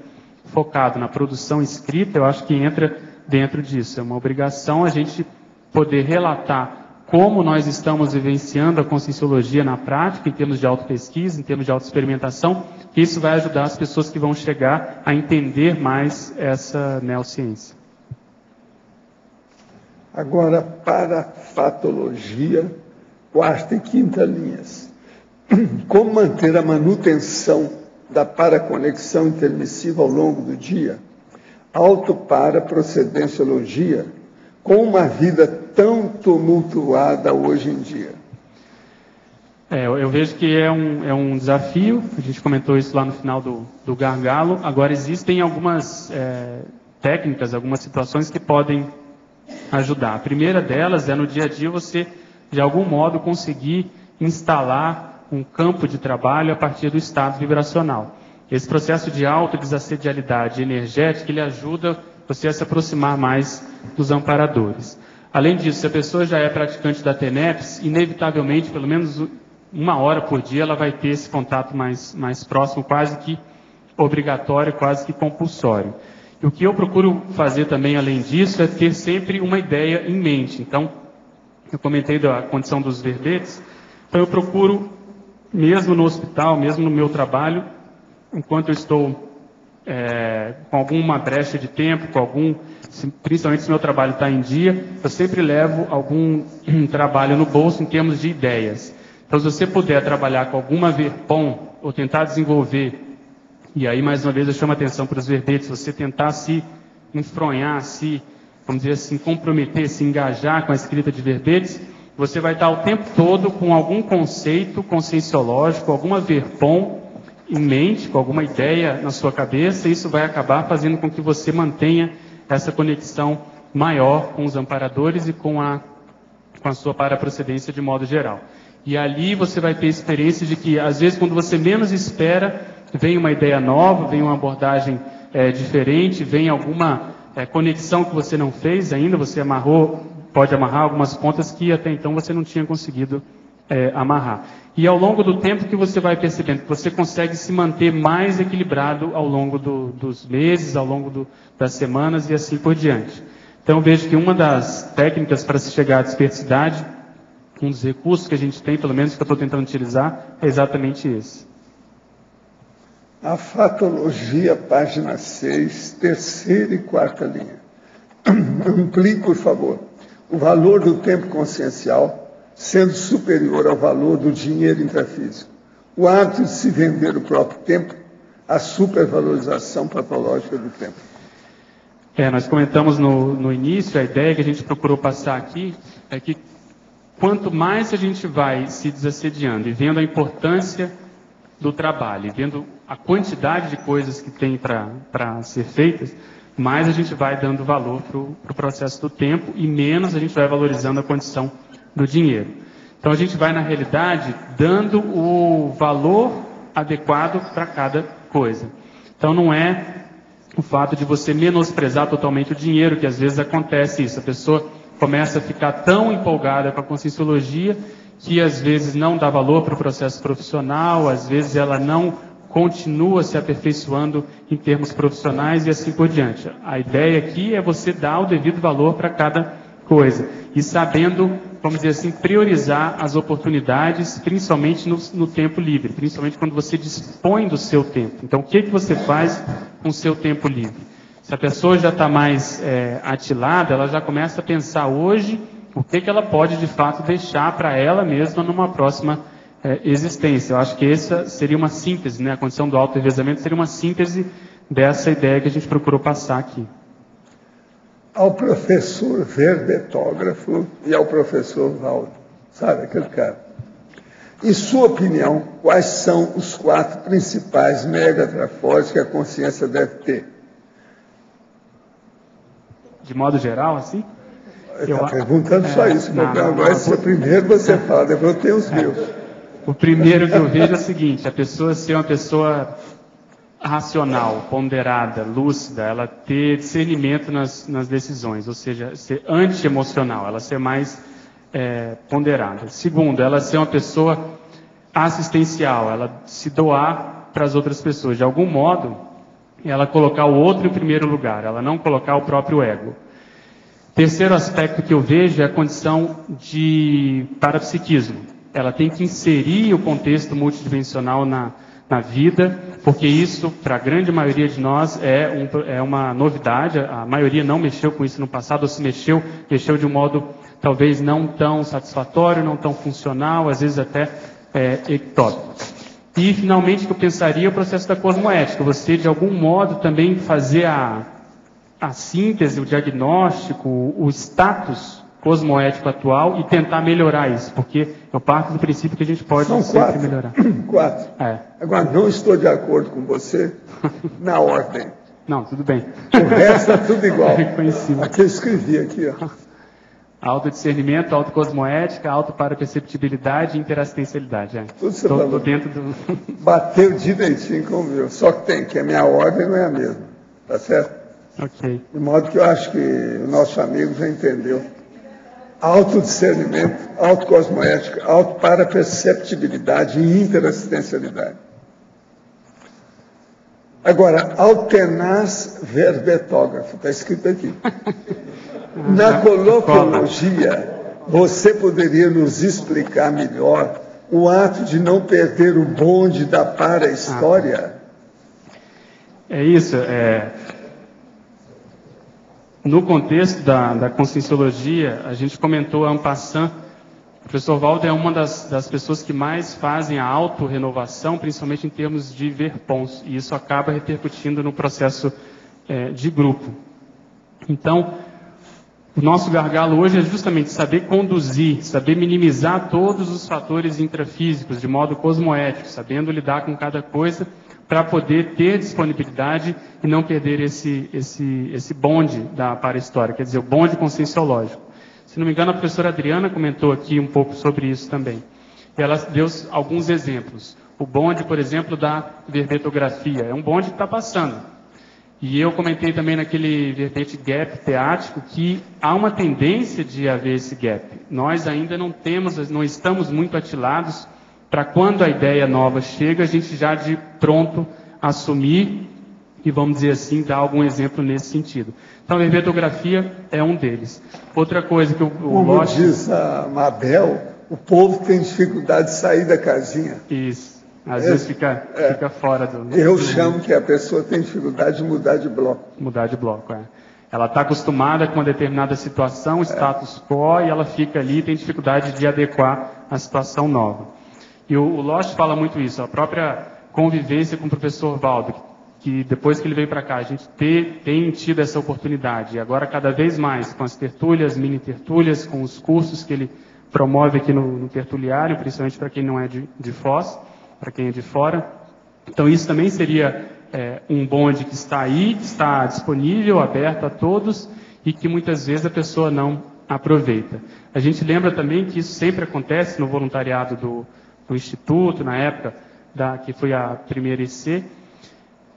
focado na produção escrita, eu acho que entra dentro disso. É uma obrigação a gente poder relatar como nós estamos vivenciando a conscienciologia na prática, em termos de autopesquisa, em termos de autoexperimentação, que isso vai ajudar as pessoas que vão chegar a entender mais essa neociência. Agora, Parafatologia, quarta e quinta linhas. Como manter a manutenção da paraconexão intermissiva ao longo do dia? Auto-para-procedenciologia, com uma vida tão tumultuada hoje em dia. Eu vejo que é um desafio, a gente comentou isso lá no final do gargalo. Agora, existem algumas técnicas, algumas situações que podem ajudar. A primeira delas é no dia a dia você, de algum modo, conseguir instalar um campo de trabalho a partir do estado vibracional. Esse processo de autodesassedialidade energética, ele ajuda você a se aproximar mais dos amparadores. Além disso, se a pessoa já é praticante da TENEPS, inevitavelmente, pelo menos 1 hora por dia, ela vai ter esse contato mais próximo, quase que obrigatório, quase que compulsório. E o que eu procuro fazer também, além disso, é ter sempre uma ideia em mente. Então, eu comentei da condição dos verbetes, então eu procuro, mesmo no hospital, mesmo no meu trabalho, enquanto eu estou com alguma brecha de tempo, principalmente se meu trabalho está em dia, eu sempre levo algum trabalho no bolso em termos de ideias. Então, se você puder trabalhar com alguma verpom, ou tentar desenvolver, e aí, mais uma vez, eu chamo a atenção para os verbetes, você tentar se enfronhar, vamos dizer assim, comprometer, se engajar com a escrita de verbetes, você vai estar o tempo todo com algum conceito conscienciológico, alguma verpom em mente, com alguma ideia na sua cabeça, e isso vai acabar fazendo com que você mantenha essa conexão maior com os amparadores e com a sua paraprocedência de modo geral. E ali você vai ter experiência de que, às vezes, quando você menos espera, vem uma ideia nova, vem uma abordagem diferente, vem alguma conexão que você não fez ainda, você pode amarrar algumas pontas que até então você não tinha conseguido amarrar. E ao longo do tempo que você vai percebendo que você consegue se manter mais equilibrado ao longo dos meses, ao longo das semanas e assim por diante. Então eu vejo que uma das técnicas para se chegar à desperticidade, um dos recursos que a gente tem, pelo menos que eu estou tentando utilizar, é exatamente esse. A fatologia, página 6, terceira e quarta linha. Amplie, por favor, o valor do tempo consciencial sendo superior ao valor do dinheiro intrafísico. O hábito de se vender o próprio tempo, a supervalorização patológica do tempo. Nós comentamos no início, a ideia que a gente procurou passar aqui é que quanto mais a gente vai se desassediando e vendo a importância do trabalho, e vendo a quantidade de coisas que tem para ser feitas, mais a gente vai dando valor para o processo do tempo e menos a gente vai valorizando a condição do dinheiro. Então a gente vai, na realidade, dando o valor adequado para cada coisa. Então não é o fato de você menosprezar totalmente o dinheiro, que às vezes acontece isso. A pessoa começa a ficar tão empolgada com a conscienciologia que às vezes não dá valor para o processo profissional, às vezes ela não continua se aperfeiçoando em termos profissionais e assim por diante. A ideia aqui é você dar o devido valor para cada coisa e sabendo, vamos dizer assim, priorizar as oportunidades, principalmente no tempo livre, principalmente quando você dispõe do seu tempo. Então, o que você faz com o seu tempo livre? Se a pessoa já está mais atilada, ela já começa a pensar hoje o que ela pode, de fato, deixar para ela mesma numa próxima existência. Eu acho que essa seria uma síntese, né? A condição do auto-revezamento seria uma síntese dessa ideia que a gente procurou passar aqui. Ao professor verbetógrafo e ao professor Valdo, sabe aquele cara? Em sua opinião, quais são os 4 principais megatrafores que a consciência deve ter? De modo geral, assim? Está perguntando só isso, porque agora primeiro você fala, depois eu tenho os meus. O primeiro que eu vejo é o seguinte, a pessoa ser uma pessoa racional, ponderada, lúcida, ela ter discernimento nas decisões, ou seja, ser anti-emocional, ela ser mais ponderada. Segundo, ela ser uma pessoa assistencial, ela se doar para as outras pessoas. De algum modo, ela colocar o outro em primeiro lugar, ela não colocar o próprio ego. Terceiro aspecto que eu vejo é a condição de parapsiquismo. Ela tem que inserir o contexto multidimensional na vida, porque isso, para a grande maioria de nós, é uma novidade. A maioria não mexeu com isso no passado, ou se mexeu de um modo talvez não tão satisfatório, não tão funcional, às vezes até ectópico. E, finalmente, o que eu pensaria é o processo da cosmoética. Você, de algum modo, também fazer a síntese, o diagnóstico, o status cosmoético atual e tentar melhorar isso, porque eu parto do princípio que a gente pode sempre melhorar. 4. Agora, não estou de acordo com você na ordem. Não, tudo bem. O resto é tudo igual. Reconhecido. Aqui eu escrevi, aqui, ó. Autodiscernimento, autocosmoética, autoparaperceptibilidade e interassistencialidade. Tudo você falou. Tô dentro do... Bateu direitinho com o meu. Só que a minha ordem não é a mesma. Tá certo? Ok. De modo que eu acho que o nosso amigo já entendeu. Autodiscernimento, autocosmoética, autoparaperceptibilidade e interassistencialidade. Agora, alternaz verbetógrafo, está escrito aqui. Na coloquiologia, você poderia nos explicar melhor o ato de não perder o bonde da para-história? É isso. No contexto da conscienciologia, a gente comentou en passant, o professor Valdo é uma das pessoas que mais fazem a autorrenovação, principalmente em termos de verpons, e isso acaba repercutindo no processo de grupo. Então, o nosso gargalo hoje é justamente saber conduzir, saber minimizar todos os fatores intrafísicos de modo cosmoético, sabendo lidar com cada coisa, para poder ter disponibilidade e não perder esse bonde da para-história, quer dizer, o bonde conscienciológico. Se não me engano, a professora Adriana comentou aqui um pouco sobre isso também. E ela deu alguns exemplos. O bonde, por exemplo, da verbetografia. É um bonde que está passando. E eu comentei também naquele verbete gap teático que há uma tendência de haver esse gap. Nós ainda não estamos muito atilados para quando a ideia nova chega, a gente já de pronto assumir e, vamos dizer assim, dar algum exemplo nesse sentido. Então, a verbetografia é um deles. Outra coisa que Como diz a Mabel, o povo tem dificuldade de sair da casinha. Isso. Às vezes fica fora do... Eu chamo que a pessoa tem dificuldade de mudar de bloco. Mudar de bloco, Ela está acostumada com uma determinada situação, status quo, e ela fica ali e tem dificuldade de adequar a situação nova. E o Lost fala muito isso, a própria convivência com o professor Valdo, que depois que ele veio para cá, a gente tem tido essa oportunidade, e agora cada vez mais, com as tertúlias, mini tertúlias, com os cursos que ele promove aqui no tertuliário, principalmente para quem não é de Foz, para quem é de fora. Então isso também seria um bonde que está aí, que está disponível, aberto a todos, e que muitas vezes a pessoa não aproveita. A gente lembra também que isso sempre acontece no voluntariado do Instituto, na época que foi a primeira IC,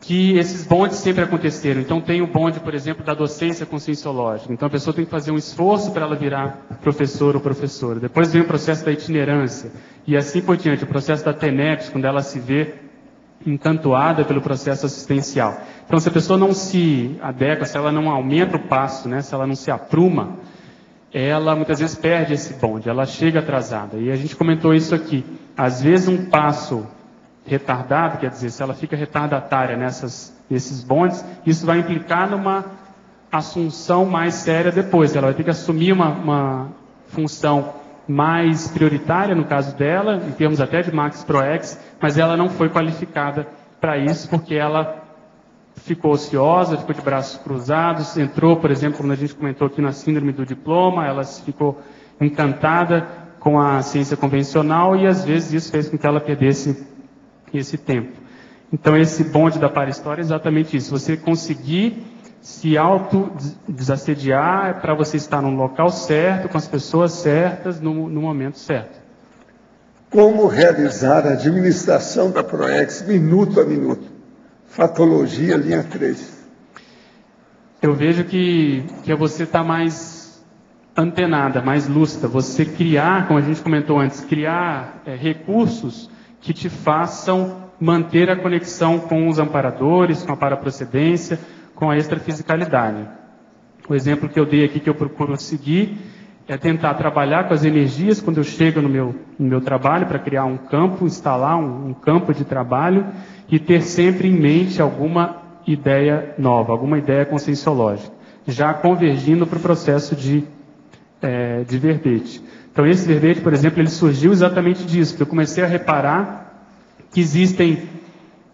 que esses bondes sempre aconteceram. Então tem o bonde, por exemplo, da docência conscienciológica. Então a pessoa tem que fazer um esforço para ela virar professor ou professora. Depois vem o processo da itinerância. E assim por diante, o processo da TENEPS, quando ela se vê encantoada pelo processo assistencial. Então se a pessoa não se adequa, se ela não aumenta o passo, se ela não se apruma, ela muitas vezes perde esse bonde, ela chega atrasada. E a gente comentou isso aqui. Às vezes um passo retardado, quer dizer, se ela fica retardatária nesses bondes, isso vai implicar numa assunção mais séria depois. Ela vai ter que assumir uma função mais prioritária, no caso dela, em termos até de Max Proex, mas ela não foi qualificada para isso, porque ela ficou ociosa, ficou de braços cruzados, entrou, por exemplo, como a gente comentou aqui na síndrome do diploma, ela ficou encantada com a ciência convencional e às vezes isso fez com que ela perdesse esse tempo. Então esse bonde da para-história é exatamente isso, você conseguir se auto-desassediar para você estar no local certo, com as pessoas certas, no momento certo. Como realizar a administração da PROEX minuto a minuto? Fatologia, linha 3. Eu vejo que você está mais antenada, mais lúcida. Você criar, como a gente comentou antes, criar recursos que te façam manter a conexão com os amparadores, com a paraprocedência, com a extrafisicalidade. O exemplo que eu dei aqui, que eu procuro seguir, é tentar trabalhar com as energias quando eu chego no meu trabalho, para criar um campo, instalar um campo de trabalho e ter sempre em mente alguma ideia nova, alguma ideia conscienciológica, já convergindo para o processo de verbete. Então esse verbete, por exemplo, ele surgiu exatamente disso, porque eu comecei a reparar que existem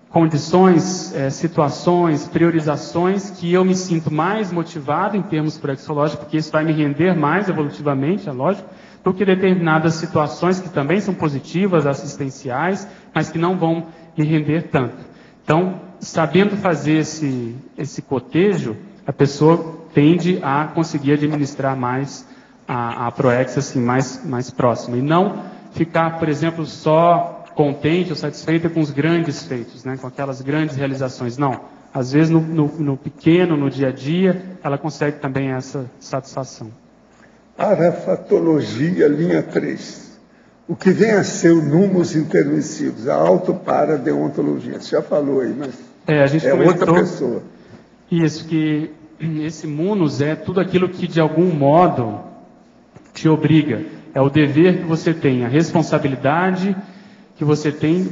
condições, situações, priorizações que eu me sinto mais motivado em termos proexológicos, porque isso vai me render mais evolutivamente, é lógico, do que determinadas situações que também são positivas, assistenciais, mas que não vão me render tanto. Então, sabendo fazer esse cotejo, a pessoa tende a conseguir administrar mais a PROEX assim, mais próxima. E não ficar, por exemplo, só contente ou satisfeita com os grandes feitos, com aquelas grandes realizações. Não. Às vezes, no pequeno, no dia a dia, ela consegue também essa satisfação. Parafatologia, linha 3. O que vem a ser o números intermissivos, a autoparadeontologia. Você já falou aí, mas... A gente outra pessoa. Isso, que esse munus é tudo aquilo que de algum modo te obriga. É o dever que você tem, a responsabilidade que você tem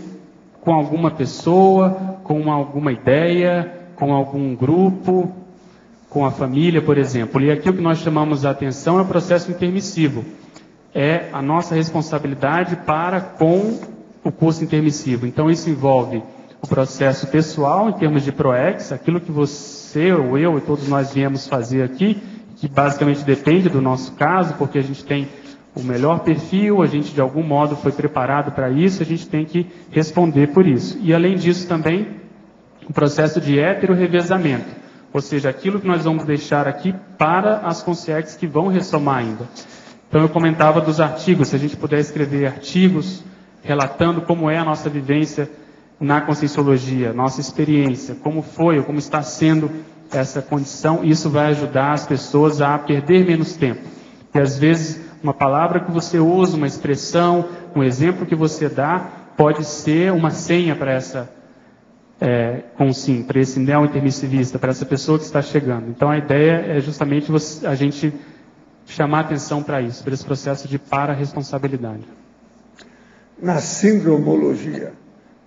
com alguma pessoa, com alguma ideia, com algum grupo, com a família, por exemplo. E aqui o que nós chamamos a atenção é o processo intermissivo. É a nossa responsabilidade para com o curso intermissivo. Então isso envolve o processo pessoal, em termos de PROEX, aquilo que você, ou eu e todos nós viemos fazer aqui, que basicamente depende do nosso caso, porque a gente tem o melhor perfil, a gente de algum modo foi preparado para isso, a gente tem que responder por isso. E além disso também, o processo de heterorevezamento, ou seja, aquilo que nós vamos deixar aqui para as consciências que vão ressomar ainda. Então eu comentava dos artigos, se a gente puder escrever artigos relatando como é a nossa vivência na Conscienciologia, nossa experiência, como foi ou como está sendo essa condição, isso vai ajudar as pessoas a perder menos tempo. E às vezes uma palavra que você usa, uma expressão, um exemplo que você dá, pode ser uma senha para essa para esse neo-intermissivista, para essa pessoa que está chegando. Então a ideia é justamente a gente chamar atenção para isso, para esse processo de para-responsabilidade. Na sindromologia,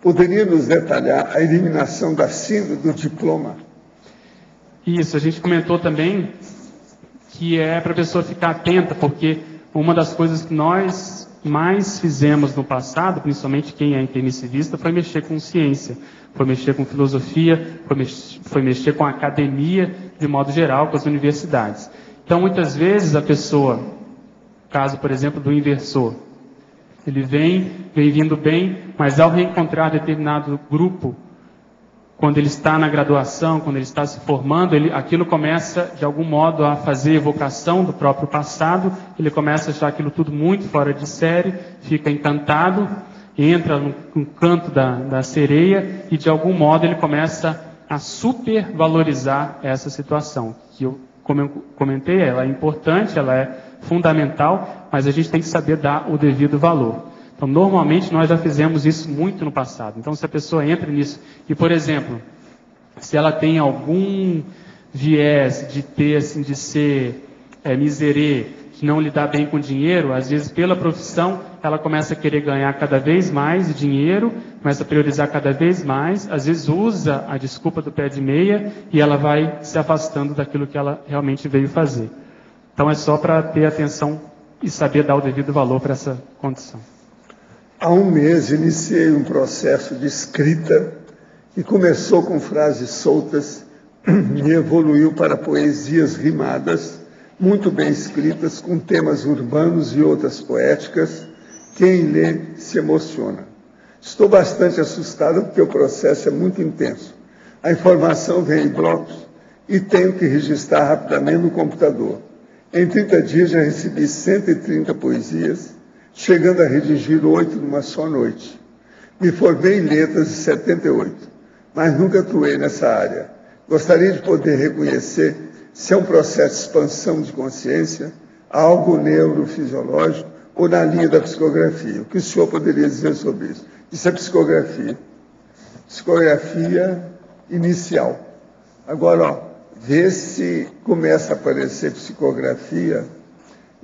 poderia nos detalhar a eliminação da síndrome do diploma? Isso, a gente comentou também que é para a pessoa ficar atenta, porque uma das coisas que nós mais fizemos no passado, principalmente quem é intermissivista, foi mexer com ciência, foi mexer com filosofia, foi mexer com a academia, de modo geral, com as universidades. Então, muitas vezes, a pessoa, caso, por exemplo, do inversor, ele vem vindo bem, mas ao reencontrar determinado grupo, quando ele está na graduação, quando ele está se formando, aquilo começa, de algum modo, a fazer evocação do próprio passado, ele começa a achar aquilo tudo muito fora de série, fica encantado, entra no canto da sereia e, de algum modo, ele começa a supervalorizar essa situação, que eu, como eu comentei, ela é importante, ela é fundamental, mas a gente tem que saber dar o devido valor. Então, normalmente, nós já fizemos isso muito no passado. Então, se a pessoa entra nisso, e, por exemplo, se ela tem algum viés de ter, assim, de ser miserê, de não lidar bem com dinheiro, às vezes, pela profissão, ela começa a querer ganhar cada vez mais dinheiro, começa a priorizar cada vez mais, às vezes usa a desculpa do pé de meia e ela vai se afastando daquilo que ela realmente veio fazer. Então, é só para ter atenção e saber dar o devido valor para essa condição. Há um mês iniciei um processo de escrita que começou com frases soltas e evoluiu para poesias rimadas, muito bem escritas, com temas urbanos e outras poéticas. Quem lê se emociona. Estou bastante assustado porque o processo é muito intenso. A informação vem em blocos e tenho que registrar rapidamente no computador. Em 30 dias já recebi 130 poesias, chegando a redigir 8 numa só noite. Me formei em letras em 78, mas nunca atuei nessa área. Gostaria de poder reconhecer se é um processo de expansão de consciência, algo neurofisiológico ou na linha da psicografia. O que o senhor poderia dizer sobre isso? Isso é psicografia. Psicografia inicial. Agora, vê se começa a aparecer psicografia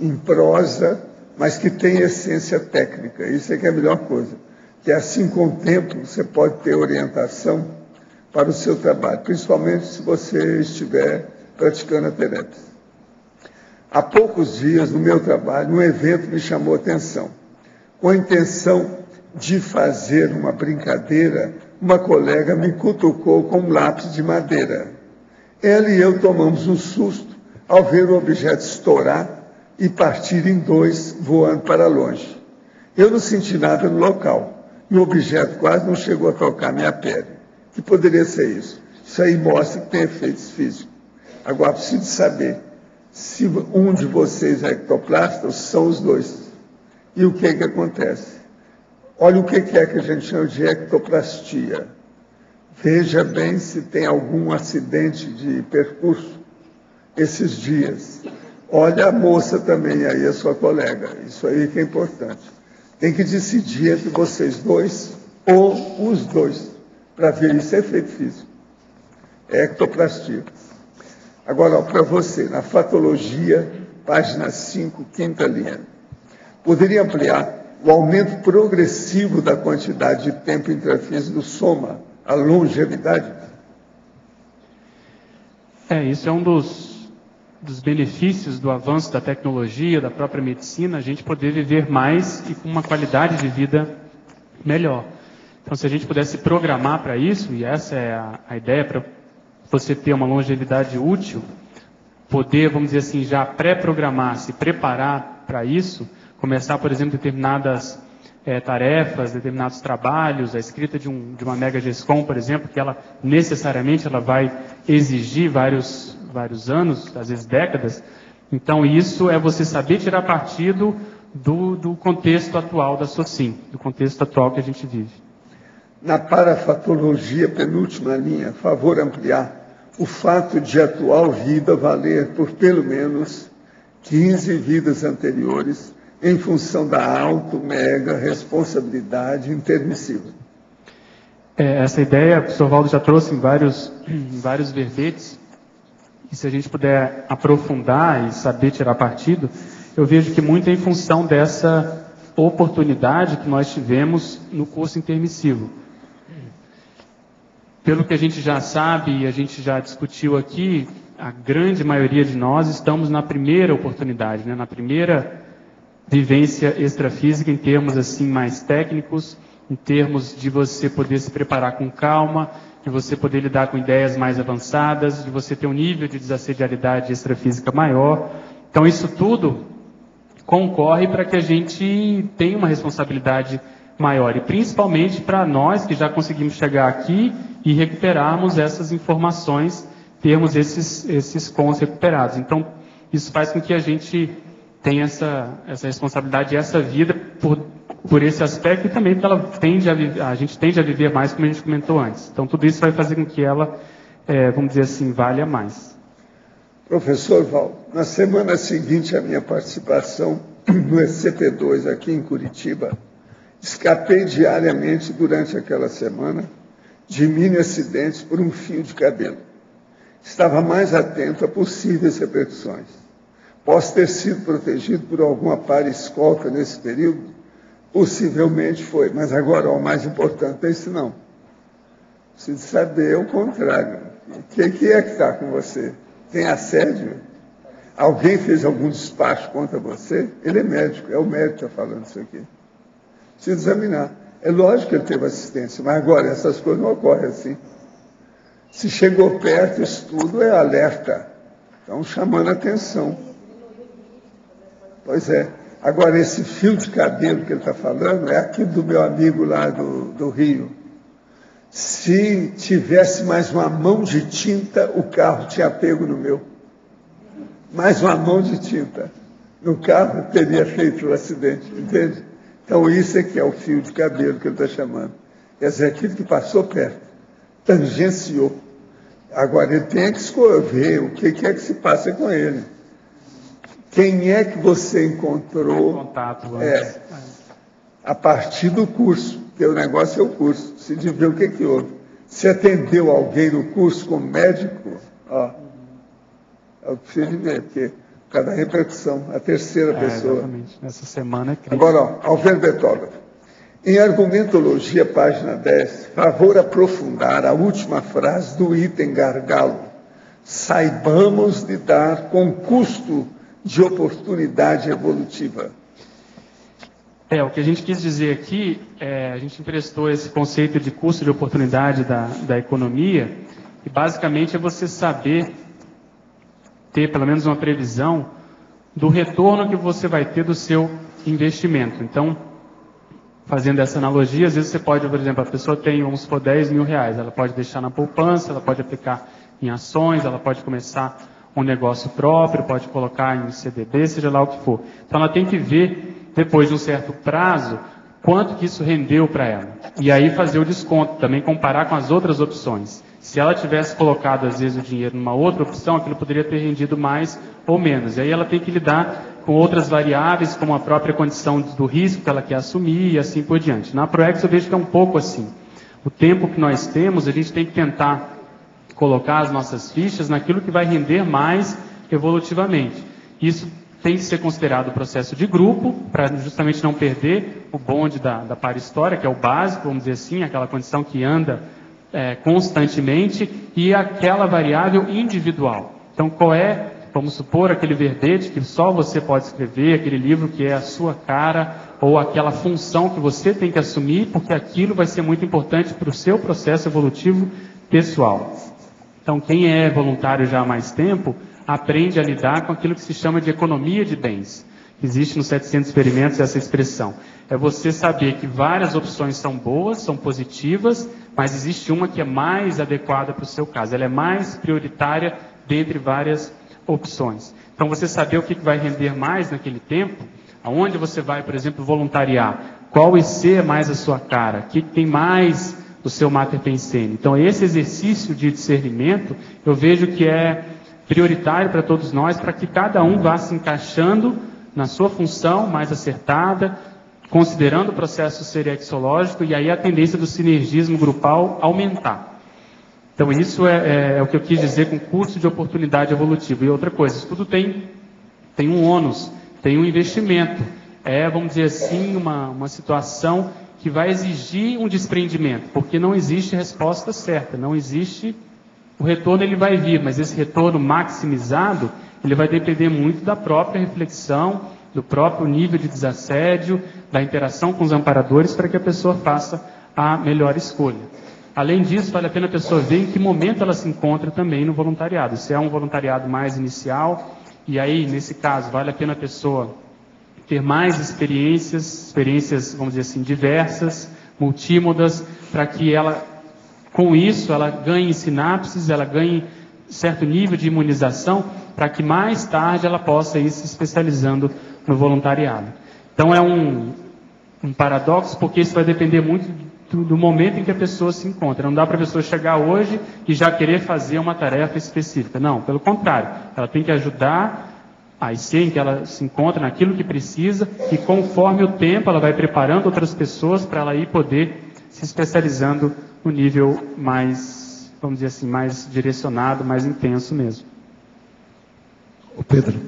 em prosa, mas que tem essência técnica. Isso é que é a melhor coisa. Que assim, com o tempo, você pode ter orientação para o seu trabalho, principalmente se você estiver praticando a terapia. Há poucos dias, no meu trabalho, um evento me chamou a atenção. Com a intenção de fazer uma brincadeira, uma colega me cutucou com um lápis de madeira. Ela e eu tomamos um susto ao ver o objeto estourar e partir em dois, voando para longe. Eu não senti nada no local, e o objeto quase não chegou a tocar minha pele. Que poderia ser isso? Isso aí mostra que tem efeitos físicos. Agora, preciso saber se um de vocês é ectoplasta ou são os dois. E o que é que acontece? Olha o que é que a gente chama de ectoplastia. Veja bem se tem algum acidente de percurso esses dias. Olha a moça também aí, a sua colega. Isso aí que é importante. Tem que decidir entre vocês dois ou os dois, para ver isso é efeito físico. é ectoplastia. Agora, para você, na fatologia, página 5, quinta linha, poderia ampliar o aumento progressivo da quantidade de tempo intrafísico soma a longevidade? Isso é um dos benefícios do avanço da tecnologia, da própria medicina, a gente poder viver mais e com uma qualidade de vida melhor. Então, se a gente pudesse programar para isso, e essa é a ideia para você ter uma longevidade útil, poder, vamos dizer assim, já pré-programar, se preparar para isso, começar, por exemplo, determinadas tarefas, determinados trabalhos, a escrita de uma mega GESCOM, por exemplo, que ela necessariamente ela vai exigir vários anos, às vezes décadas. Então, isso é você saber tirar partido do contexto atual da SOCIM, do contexto atual que a gente vive. Na parafatologia, penúltima linha, favor ampliar o fato de a atual vida valer por pelo menos 15 vidas anteriores, em função da mega responsabilidade intermissiva. Essa ideia o professor Valdo já trouxe em vários verbetes, e se a gente puder aprofundar e saber tirar partido, eu vejo que muito é em função dessa oportunidade que nós tivemos no curso intermissivo. Pelo que a gente já sabe e a gente já discutiu aqui, a grande maioria de nós estamos na primeira oportunidade, né? Na primeira vivência extrafísica em termos assim mais técnicos, em termos de você poder se preparar com calma, de você poder lidar com ideias mais avançadas, de você ter um nível de desassedialidade extrafísica maior. Então isso tudo concorre para que a gente tenha uma responsabilidade maior, e principalmente para nós que já conseguimos chegar aqui e recuperarmos essas informações, termos esses cons recuperados. Então isso faz com que a gente tem essa responsabilidade e essa vida por esse aspecto, e também porque a gente tende a viver mais, como a gente comentou antes. Então, tudo isso vai fazer com que ela, vamos dizer assim, valha mais. Professor Val, na semana seguinte à minha participação no ECP2 aqui em Curitiba, escapei diariamente durante aquela semana de mini acidentes por um fio de cabelo. Estava mais atento a possíveis repercussões. Posso ter sido protegido por alguma para escolta nesse período? Possivelmente foi, mas agora o mais importante é isso não. Preciso saber o contrário. O que é que está com você? Tem assédio? Alguém fez algum despacho contra você? Ele é médico, é o médico que está falando isso aqui. Preciso examinar. É lógico que ele teve assistência, mas agora essas coisas não ocorrem assim. Se chegou perto, isso tudo é alerta. Então, chamando a atenção. Pois é. Agora, esse fio de cabelo que ele está falando é aquilo do meu amigo lá do Rio. Se tivesse mais uma mão de tinta, o carro tinha pego no meu. Mais uma mão de tinta no carro teria feito o acidente, entende? Então, isso é que é o fio de cabelo que ele está chamando. Quer dizer, aquilo que passou perto, tangenciou. Agora, ele tem que escolher o que é que se passa com ele. Quem é que você encontrou a partir do curso? Porque o negócio é o curso. Se de ver o que houve. Se atendeu alguém no curso como médico, eu preciso ver, porque cada repercussão, a terceira pessoa. Exatamente. Nessa semana é crítica. Agora, ao verbetógrafo. Em argumentologia, página 10, favor aprofundar a última frase do item gargalo. Saibamos lidar com o custo de oportunidade evolutiva. O que a gente quis dizer aqui, a gente emprestou esse conceito de custo de oportunidade da economia, e basicamente é você saber ter pelo menos uma previsão do retorno que você vai ter do seu investimento. Então, fazendo essa analogia, às vezes você pode, por exemplo, a pessoa tem, vamos supor, 10 mil reais, ela pode deixar na poupança, ela pode aplicar em ações, ela pode começar um negócio próprio, pode colocar em CDB, seja lá o que for. Então ela tem que ver, depois de um certo prazo, quanto que isso rendeu para ela. E aí fazer o desconto, também comparar com as outras opções. Se ela tivesse colocado, às vezes, o dinheiro numa outra opção, aquilo poderia ter rendido mais ou menos. E aí ela tem que lidar com outras variáveis, como a própria condição do risco que ela quer assumir e assim por diante. Na ProEx eu vejo que é um pouco assim. O tempo que nós temos, a gente tem que tentar colocar as nossas fichas naquilo que vai render mais evolutivamente. Isso tem que ser considerado o processo de grupo, para justamente não perder o bonde da para-história, que é o básico, vamos dizer assim, aquela condição que anda constantemente, e aquela variável individual. Então, qual é, vamos supor, aquele verbete que só você pode escrever, aquele livro que é a sua cara, ou aquela função que você tem que assumir, porque aquilo vai ser muito importante para o seu processo evolutivo pessoal. Então, quem é voluntário já há mais tempo, aprende a lidar com aquilo que se chama de economia de bens. Existe nos 700 experimentos essa expressão. É você saber que várias opções são boas, são positivas, mas existe uma que é mais adequada para o seu caso. Ela é mais prioritária dentre várias opções. Então, você saber o que vai render mais naquele tempo, aonde você vai, por exemplo, voluntariar, qual IC é mais a sua cara, o que tem mais o seu mater pensene. Então, esse exercício de discernimento, eu vejo que é prioritário para todos nós, para que cada um vá se encaixando na sua função mais acertada, considerando o processo seriexológico, e aí a tendência do sinergismo grupal aumentar. Então, isso é o que eu quis dizer com curso de oportunidade evolutiva. E outra coisa, isso tudo tem um ônus, tem um investimento. Vamos dizer assim, uma situação que vai exigir um desprendimento, porque não existe resposta certa, não existe... O retorno ele vai vir, mas esse retorno maximizado, ele vai depender muito da própria reflexão, do próprio nível de desassédio, da interação com os amparadores, para que a pessoa faça a melhor escolha. Além disso, vale a pena a pessoa ver em que momento ela se encontra também no voluntariado. Se é um voluntariado mais inicial, e aí, nesse caso, vale a pena a pessoa ter mais experiências, vamos dizer assim, diversas, multímodas, para que ela... Com isso, ela ganhe sinapses, ela ganhe certo nível de imunização, para que mais tarde ela possa ir se especializando no voluntariado. Então, é um paradoxo, porque isso vai depender muito do momento em que a pessoa se encontra. Não dá para a pessoa chegar hoje e já querer fazer uma tarefa específica. Não, pelo contrário. Ela tem que ajudar a IC em que ela se encontra, naquilo que precisa, e conforme o tempo ela vai preparando outras pessoas para ela ir poder se especializando no nível mais, vamos dizer assim, mais direcionado, mais intenso mesmo. Ô Pedro,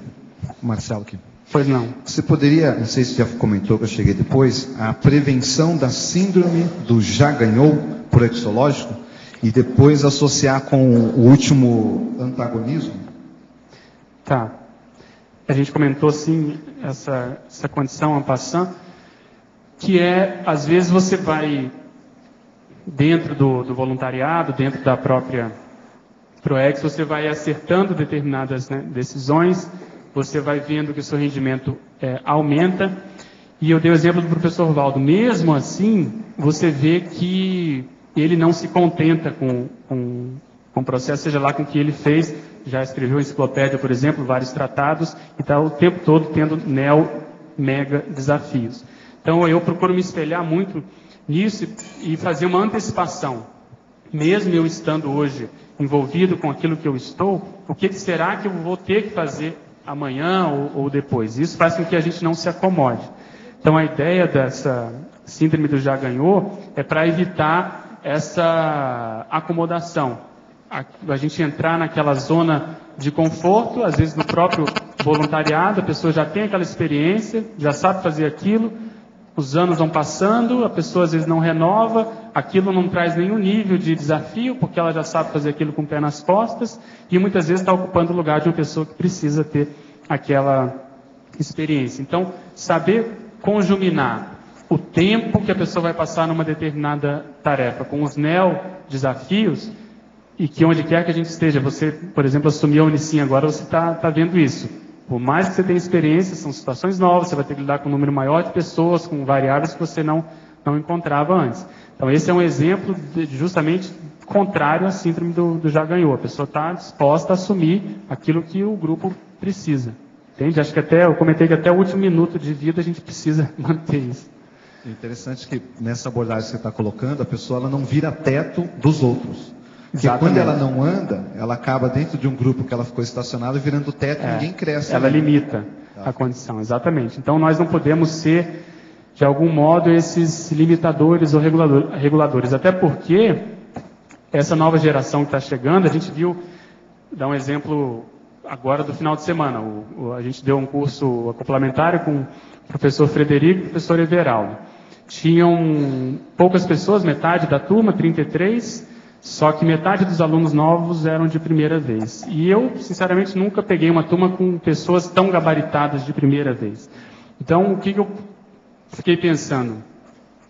Marcelo aqui. Pois não. Você poderia, não sei se já comentou que eu cheguei depois, a prevenção da síndrome do já ganhou por exológico e depois associar com o último antagonismo? Tá. A gente comentou, sim, essa condição en passant, que às vezes você vai... Dentro do voluntariado, dentro da própria ProEx, você vai acertando determinadas decisões, você vai vendo que o seu rendimento aumenta. E eu dei o exemplo do professor Valdo. Mesmo assim, você vê que ele não se contenta com o processo, seja lá com o que ele fez. Já escreveu enciclopédia, por exemplo, vários tratados, e está o tempo todo tendo mega desafios. Então, eu procuro me espelhar muito nisso e fazer uma antecipação. Mesmo eu estando hoje envolvido com aquilo que eu estou, o que será que eu vou ter que fazer amanhã ou depois? Isso faz com que a gente não se acomode. Então, a ideia dessa síndrome do já ganhou é para evitar essa acomodação. A gente entrar naquela zona de conforto, às vezes no próprio voluntariado, a pessoa já tem aquela experiência, já sabe fazer aquilo. Os anos vão passando, a pessoa às vezes não renova, aquilo não traz nenhum nível de desafio, porque ela já sabe fazer aquilo com o pé nas costas, e muitas vezes está ocupando o lugar de uma pessoa que precisa ter aquela experiência. Então, saber conjuminar o tempo que a pessoa vai passar numa determinada tarefa com os neo-desafios, e que onde quer que a gente esteja, você, por exemplo, assumir a Unicim agora, você está vendo isso. Por mais que você tenha experiência, são situações novas, você vai ter que lidar com um número maior de pessoas, com variáveis que você não encontrava antes. Então, esse é um exemplo justamente contrário à síndrome do já ganhou. A pessoa está disposta a assumir aquilo que o grupo precisa. Entende? Acho que eu comentei que até o último minuto de vida a gente precisa manter isso. É interessante que nessa abordagem que você está colocando, a pessoa ela não vira teto dos outros. Porque quando ela não anda, ela acaba dentro de um grupo que ela ficou estacionada virando teto e ninguém cresce. Ela limita a condição, exatamente. Então nós não podemos ser, de algum modo, esses limitadores ou reguladores. Até porque essa nova geração que está chegando, a gente viu, dar um exemplo agora do final de semana, a gente deu um curso complementar com o professor Frederico e o professor Everaldo. Tinham poucas pessoas, metade da turma, 33, só que metade dos alunos novos eram de primeira vez. E eu, sinceramente, nunca peguei uma turma com pessoas tão gabaritadas de primeira vez. Então, o que eu fiquei pensando?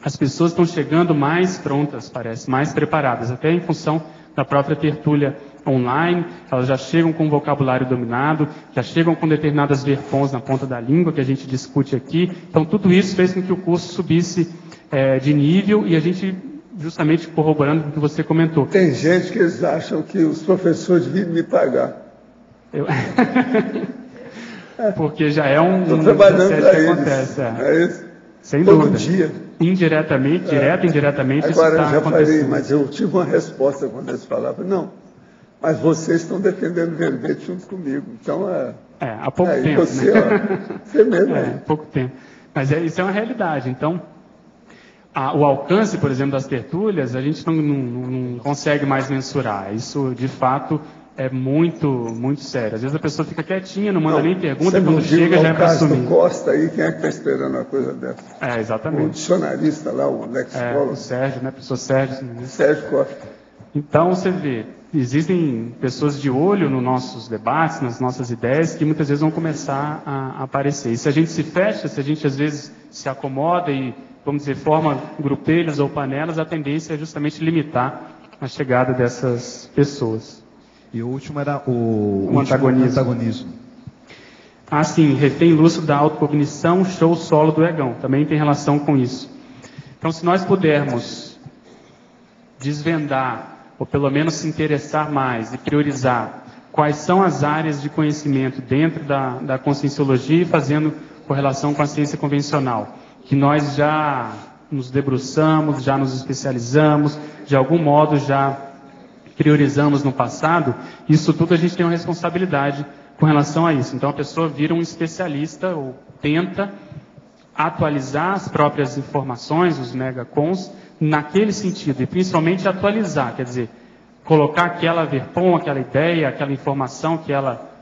As pessoas estão chegando mais prontas, parece, mais preparadas, até em função da própria tertúlia online, elas já chegam com o vocabulário dominado, já chegam com determinadas verpons na ponta da língua, que a gente discute aqui. Então, tudo isso fez com que o curso subisse de nível, e a gente, justamente corroborando com o que você comentou. Tem gente que eles acham que os professores deviam me pagar. Porque já é um trabalhando processo que acontece. É isso? Sem Todo dúvida. dia. Indiretamente, direta e indiretamente, Agora, isso eu está já acontecendo. falei, mas eu tive uma resposta quando eles falavam, não, mas vocês estão defendendo o verbete junto comigo. Então, há pouco tempo. Você, né? Você mesmo. Há pouco tempo. Mas isso é uma realidade. Então, o alcance, por exemplo, das tertúlias, a gente não consegue mais mensurar. Isso, de fato, é muito, muito sério. Às vezes a pessoa fica quietinha, não manda nem pergunta, quando chega já é para assumir. O Costa aí, quem é que está esperando uma coisa dessa? Exatamente. O dicionarista lá, o lexicólogo. O Sérgio, né? Professor Sérgio. Né? Sérgio Costa. Então, você vê, existem pessoas de olho nos nossos debates, nas nossas ideias, que muitas vezes vão começar a aparecer. E se a gente se fecha, se a gente às vezes se acomoda e, vamos dizer, forma grupelhos ou panelas, a tendência é justamente limitar a chegada dessas pessoas. E o último era o antagonismo. Sim, refém lúcido da autocognição, show solo do egão. Também tem relação com isso. Então, se nós pudermos desvendar, ou pelo menos se interessar mais e priorizar quais são as áreas de conhecimento dentro da conscienciologia e fazendo correlação com a ciência convencional, que nós já nos debruçamos, já nos especializamos, de algum modo já priorizamos no passado, isso tudo a gente tem uma responsabilidade com relação a isso. Então a pessoa vira um especialista ou tenta atualizar as próprias informações, os megacons, naquele sentido, e principalmente atualizar, quer dizer, colocar aquela verpom, aquela ideia, aquela informação que ela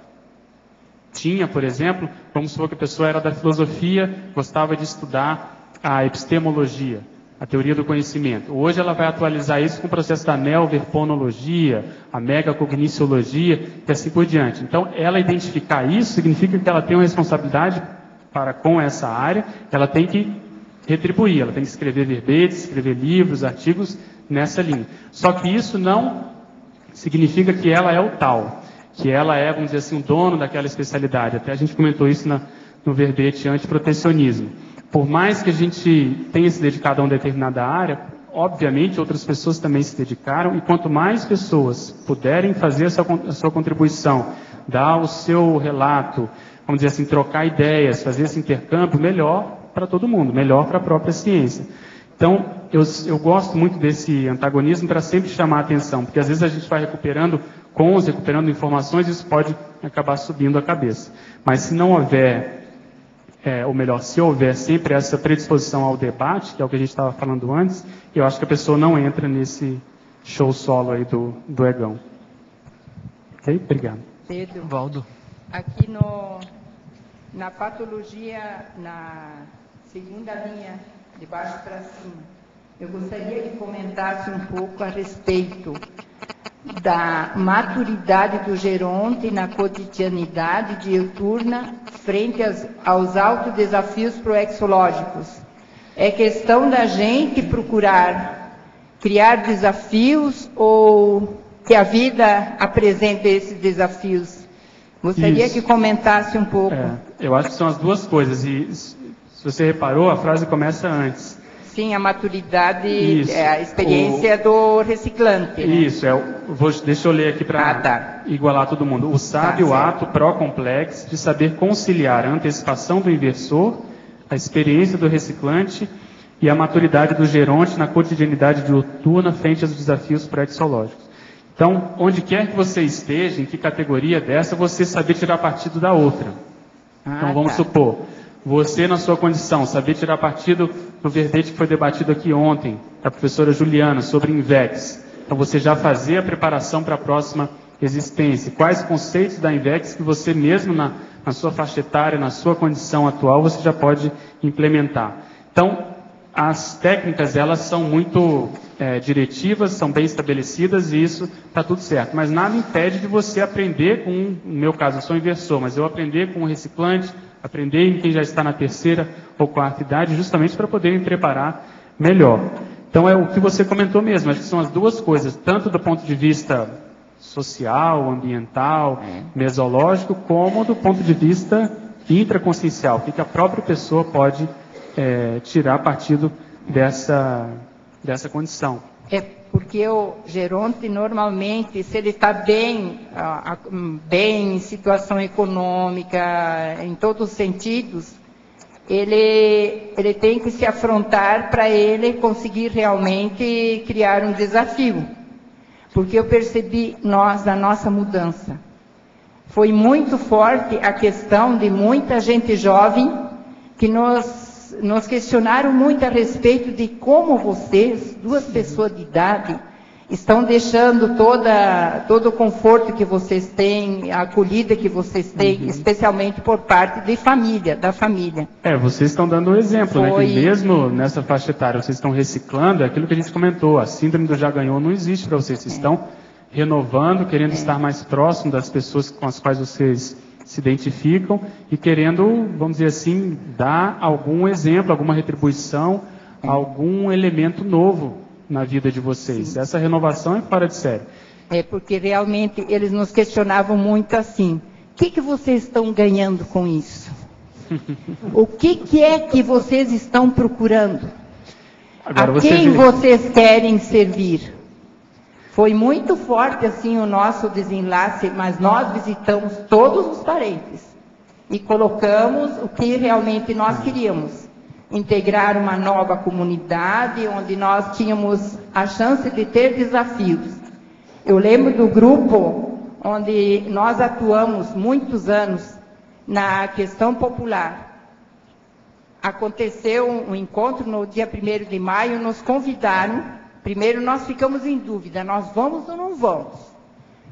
tinha, por exemplo, vamos supor que a pessoa era da filosofia, gostava de estudar a epistemologia, a teoria do conhecimento. Hoje ela vai atualizar isso com o processo da neoverponologia, a megacogniciologia e assim por diante. Então, ela identificar isso significa que ela tem uma responsabilidade para com essa área, ela tem que retribuir, ela tem que escrever verbetes, escrever livros, artigos nessa linha. Só que isso não significa que ela é o tal, que ela é, vamos dizer assim, o dono daquela especialidade. Até a gente comentou isso no verbete antiprotecionismo. Por mais que a gente tenha se dedicado a uma determinada área, obviamente outras pessoas também se dedicaram, e quanto mais pessoas puderem fazer a sua contribuição, dar o seu relato, vamos dizer assim, trocar ideias, fazer esse intercâmbio, melhor para todo mundo, melhor para a própria ciência. Então, eu gosto muito desse antagonismo para sempre chamar a atenção, porque às vezes a gente vai recuperando informações, isso pode acabar subindo a cabeça. Mas se não houver, ou melhor, se houver sempre essa predisposição ao debate, que é o que a gente estava falando antes, eu acho que a pessoa não entra nesse show solo aí do egão. Ok? Obrigado. Pedro, Valdo. aqui na patologia, na segunda linha, de baixo para cima, eu gostaria que comentasse um pouco a respeito da maturidade do geronte na cotidianidade diuturna frente aos altos desafios proexológicos. É questão da gente procurar criar desafios ou que a vida apresente esses desafios? Gostaria que comentasse um pouco. Eu acho que são as duas coisas, e se você reparou, a frase começa antes. Sim, a maturidade, a experiência do reciclante. Né? Isso, deixa eu ler aqui para igualar todo mundo. O sábio ato pró-complexo de saber conciliar a antecipação do inversor, a experiência do reciclante e a maturidade do geronte na cotidianidade diuturna frente aos desafios pré-exológicos. Então, onde quer que você esteja, em que categoria dessa, você saber tirar partido da outra. Então, vamos supor, você na sua condição, saber tirar partido do verbete que foi debatido aqui ontem, da professora Juliana, sobre INVEX. Então você já fazer a preparação para a próxima existência. Quais conceitos da INVEX que você mesmo na sua faixa etária, na sua condição atual, você já pode implementar. Então, as técnicas, elas são muito diretivas, são bem estabelecidas e isso está tudo certo. Mas nada impede de você aprender com, no meu caso, eu sou inversor, mas eu aprender com um reciclante, aprender em quem já está na terceira ou quarta idade, justamente para poder me preparar melhor. Então é o que você comentou mesmo, acho que são as duas coisas, tanto do ponto de vista social, ambiental, mesológico, como do ponto de vista intraconsciencial, o que a própria pessoa pode tirar partido dessa condição. É porque o geronte, normalmente, se ele está bem em situação econômica, em todos os sentidos, ele tem que se afrontar para ele conseguir realmente criar um desafio. Porque eu percebi da nossa mudança. Foi muito forte a questão de muita gente jovem que nos questionaram muito a respeito de como vocês, duas pessoas de idade, estão deixando todo o conforto que vocês têm, a acolhida que vocês têm, especialmente por parte da família. Vocês estão dando um exemplo, né? Que mesmo nessa faixa etária vocês estão reciclando, é aquilo que a gente comentou, a síndrome do já ganhou não existe para vocês, vocês estão renovando, querendo estar mais próximo das pessoas com as quais vocês se identificam e querendo, vamos dizer assim, dar algum exemplo, alguma retribuição, algum elemento novo na vida de vocês. Sim. Essa renovação é fora de série. Porque realmente eles nos questionavam muito assim, o que vocês estão ganhando com isso? O que é que vocês estão procurando? Agora, a quem vocês querem servir? Foi muito forte assim o nosso desenlace, mas nós visitamos todos os parentes e colocamos o que realmente nós queríamos. Integrar uma nova comunidade, onde nós tínhamos a chance de ter desafios. Eu lembro do grupo onde nós atuamos muitos anos na questão popular. Aconteceu um encontro no dia 1º de maio, nos convidaram. Primeiro nós ficamos em dúvida, nós vamos ou não vamos?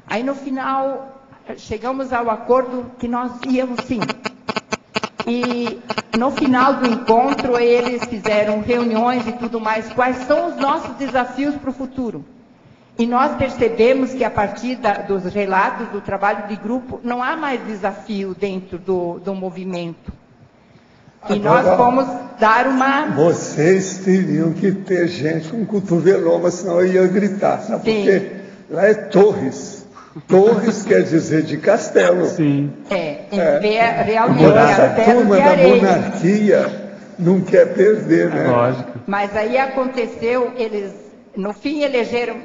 Aí no final, chegamos ao acordo que nós íamos sim. E no final do encontro, eles fizeram reuniões e tudo mais, quais são os nossos desafios para o futuro. E nós percebemos que a partir dos relatos do trabalho de grupo, não há mais desafio dentro do movimento. E agora, nós fomos dar uma... Vocês teriam que ter gente com cotoveloma, senão eu ia gritar, sabe por quê? Lá é Torres. Torres quer dizer de castelo. Sim. Realmente. Essa turma da monarquia não quer perder, né? Lógico. Mas aí aconteceu, eles, no fim,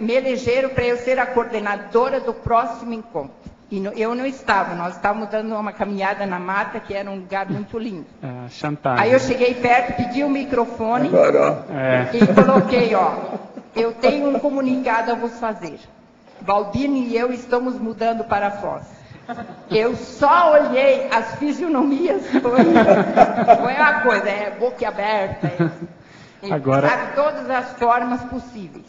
me elegeram para eu ser a coordenadora do próximo encontro. E eu não estava, nós estávamos dando uma caminhada na mata, que era um lugar muito lindo. Chantagem. Aí eu cheguei perto, pedi o microfone e coloquei, eu tenho um comunicado a vos fazer. Balbino e eu estamos mudando para Foz. Eu só olhei as fisionomias, foi uma coisa, boca aberta, agora, sabe, todas as formas possíveis.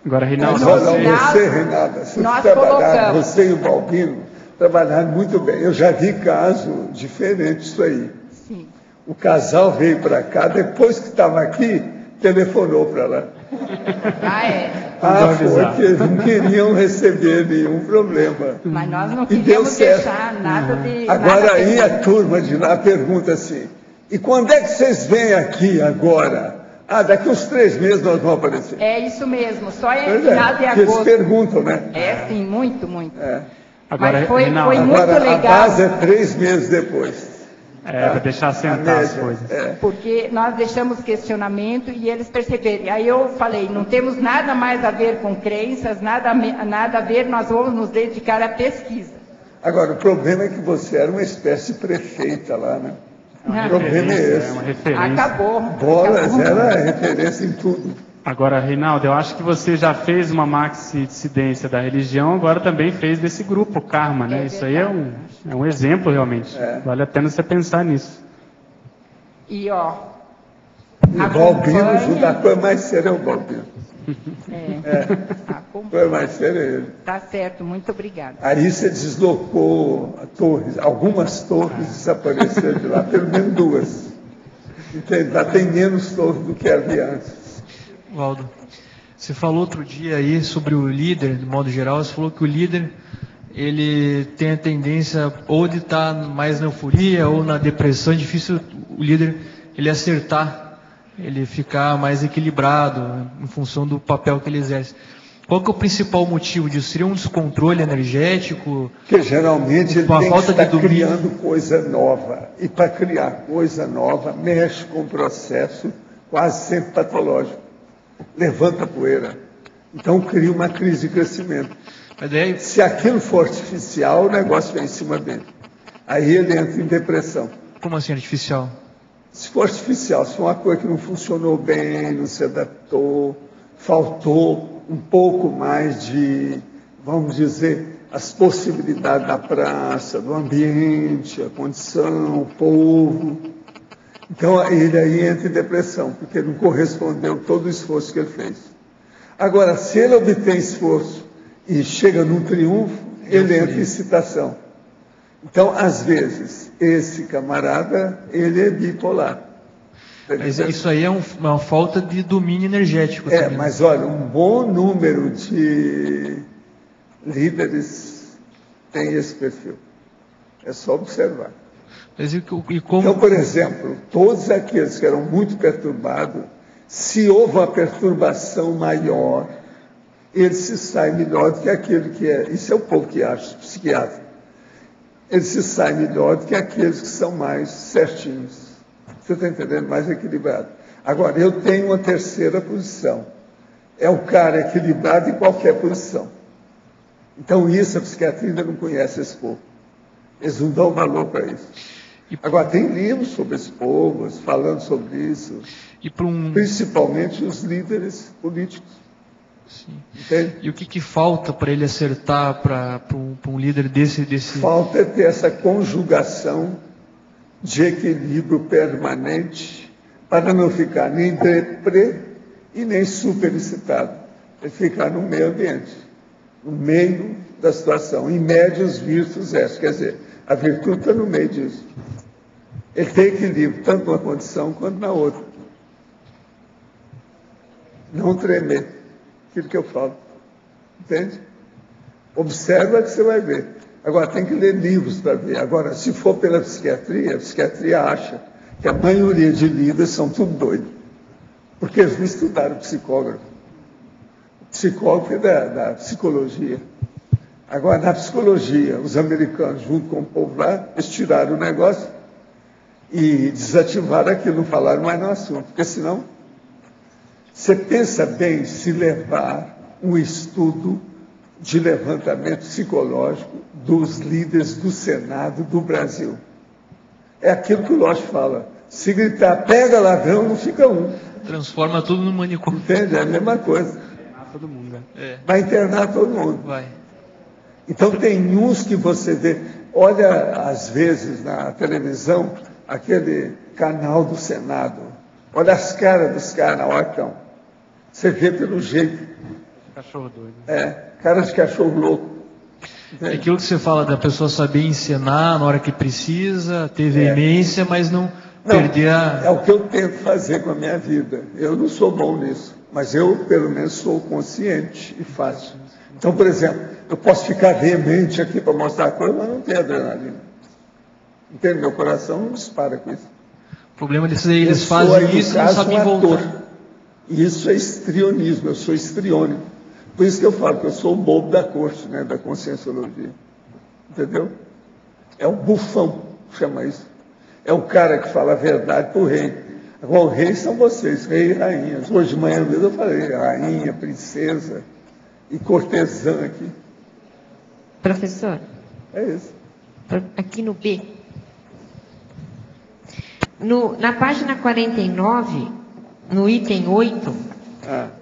Agora, Reinaldo, Renata, você e o Balbino trabalharam muito bem. Eu já vi caso diferente disso aí. Sim. O casal veio para cá, depois que estava aqui, telefonou para lá. Foi que eles não queriam receber nenhum problema. Mas nós não queríamos deixar nada de... Agora aí a turma de lá pergunta assim, e quando é que vocês vêm aqui agora? Daqui uns 3 meses nós vamos aparecer. É isso mesmo, só em final de agosto. Eles perguntam, né? Sim, muito, muito. Agora, mas foi muito agora, legal. A base é 3 meses depois. Para deixar sentar as coisas. Porque nós deixamos questionamento e eles perceberam. Aí eu falei, não temos nada mais a ver com crenças, nada a ver, nós vamos nos dedicar à pesquisa. Agora, o problema é que você era uma espécie de prefeita lá, né? O problema é esse. Uma referência. Acabou. Bolas era referência em tudo. Agora, Reinaldo, eu acho que você já fez uma maxi-dissidência da religião, agora também fez desse grupo, Karma, né? Isso aí é um exemplo, realmente. Vale a pena você pensar nisso. E, o Balbino, junto a coisa mais séria é o Balbino. Foi mais sério. Tá certo, muito obrigada. Aí você deslocou a torres, algumas torres desapareceram de lá, pelo menos 2. Entende? Lá tem menos torres do que havia antes. Waldo, você falou outro dia aí sobre o líder, de modo geral, você falou que o líder ele tem a tendência ou de estar mais na euforia ou na depressão. É difícil o líder ele acertar, ele ficar mais equilibrado em função do papel que ele exerce. Qual que é o principal motivo disso? Seria um descontrole energético? Porque geralmente ele tem falta que estar de criando coisa nova. E para criar coisa nova, mexe com um processo quase sempre patológico. Levanta poeira. Então cria uma crise de crescimento. Mas daí... Se aquilo for artificial, o negócio vem em cima dele. Aí ele entra em depressão. Como assim artificial? Se for artificial, se for uma coisa que não funcionou bem, não se adaptou, faltou um pouco mais de, vamos dizer, as possibilidades da praça, do ambiente, a condição, o povo. Então ele aí entra em depressão, porque não correspondeu todo o esforço que ele fez. Agora, se ele obtém esforço e chega num triunfo, ele entra em excitação. Então, às vezes, esse camarada, ele é bipolar. Mas isso aí é uma falta de domínio energético também. Mas olha, um bom número de líderes tem esse perfil. É só observar. Mas como... Então, por exemplo, todos aqueles que eram muito perturbados, se houve uma perturbação maior, ele se sai melhor do que aquele que é. Isso é o povo que acha, psiquiatra. Ele se sai melhor do que aqueles que são mais certinhos. Você está entendendo? Mais equilibrado. Agora, eu tenho uma terceira posição. É o cara equilibrado em qualquer posição. Então, isso a psiquiatria ainda não conhece esse povo. Eles não dão valor para isso. Agora, tem livros sobre esse povo, falando sobre isso. Principalmente os líderes políticos. Sim. E o que falta para ele acertar para um líder desse... Falta ter essa conjugação de equilíbrio permanente para não ficar nem deprê e nem superexcitado. É ficar no meio ambiente, no meio da situação. Em média, os virtudes esses. Quer dizer, a virtude está no meio disso. Ele tem equilíbrio, tanto numa condição quanto na outra. Não tremer. Aquilo que eu falo. Entende? Observa que você vai ver. Agora, tem que ler livros para ver. Agora, se for pela psiquiatria, a psiquiatria acha que a maioria de líderes são tudo doidos. Porque eles não estudaram psicógrafo. O psicógrafo é da psicologia. Agora, na psicologia, os americanos, junto com o povo lá, eles tiraram o negócio e desativaram aquilo, não falaram mais no assunto. Porque senão, você pensa bem se levar um estudo de levantamento psicológico dos líderes do Senado do Brasil. É aquilo que o Lodge fala. Se gritar, pega ladrão, não fica um. Transforma tudo no manicômio. Entende? É a mesma coisa. Vai internar todo mundo. É. Vai internar todo mundo. Vai. Então tem uns que você vê, olha às vezes na televisão, aquele canal do Senado. Olha as caras dos caras na hora que estão. Você vê pelo jeito. Cachorro doido. Cara de cachorro louco. É aquilo que você fala da pessoa saber encenar na hora que precisa, ter veemência, mas não perder a... É o que eu tento fazer com a minha vida. Eu não sou bom nisso, mas eu, pelo menos, sou consciente e faço. Então, por exemplo, eu posso ficar veemente aqui para mostrar a coisa, mas não tenho adrenalina. Entende? Meu coração não dispara com isso. O problema disso aí, eles fazem isso e não sabem voltar. E isso é histrionismo, eu sou histriônico. Por isso que eu falo que eu sou o bobo da corte, né, da conscienciologia. Entendeu? É o bufão, chama isso. É o cara que fala a verdade para o rei. Agora, o rei são vocês, rei e rainhas. Hoje de manhã mesmo eu falei rainha, princesa e cortesã aqui. Professor. É isso. Aqui no B. Na página 49, no item 8...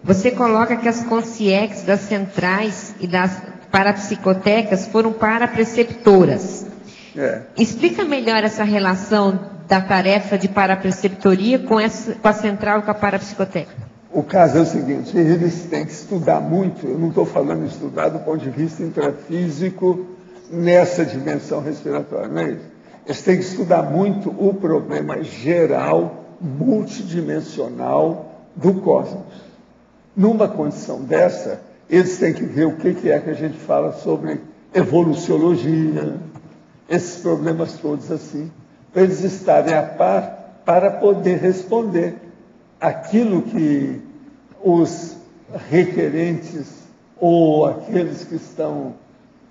Você coloca que as consciex das centrais e das parapsicotecas foram parapreceptoras. Explica melhor essa relação da tarefa de parapreceptoria com a central e com a parapsicoteca. O caso é o seguinte, eles têm que estudar muito, eu não estou falando estudar do ponto de vista intrafísico nessa dimensão respiratória, não é isso? Eles têm que estudar muito o problema geral, multidimensional do cosmos. Numa condição dessa, eles têm que ver o que é que a gente fala sobre evoluciologia, esses problemas todos assim, para eles estarem a par para poder responder aquilo que os requerentes ou aqueles que estão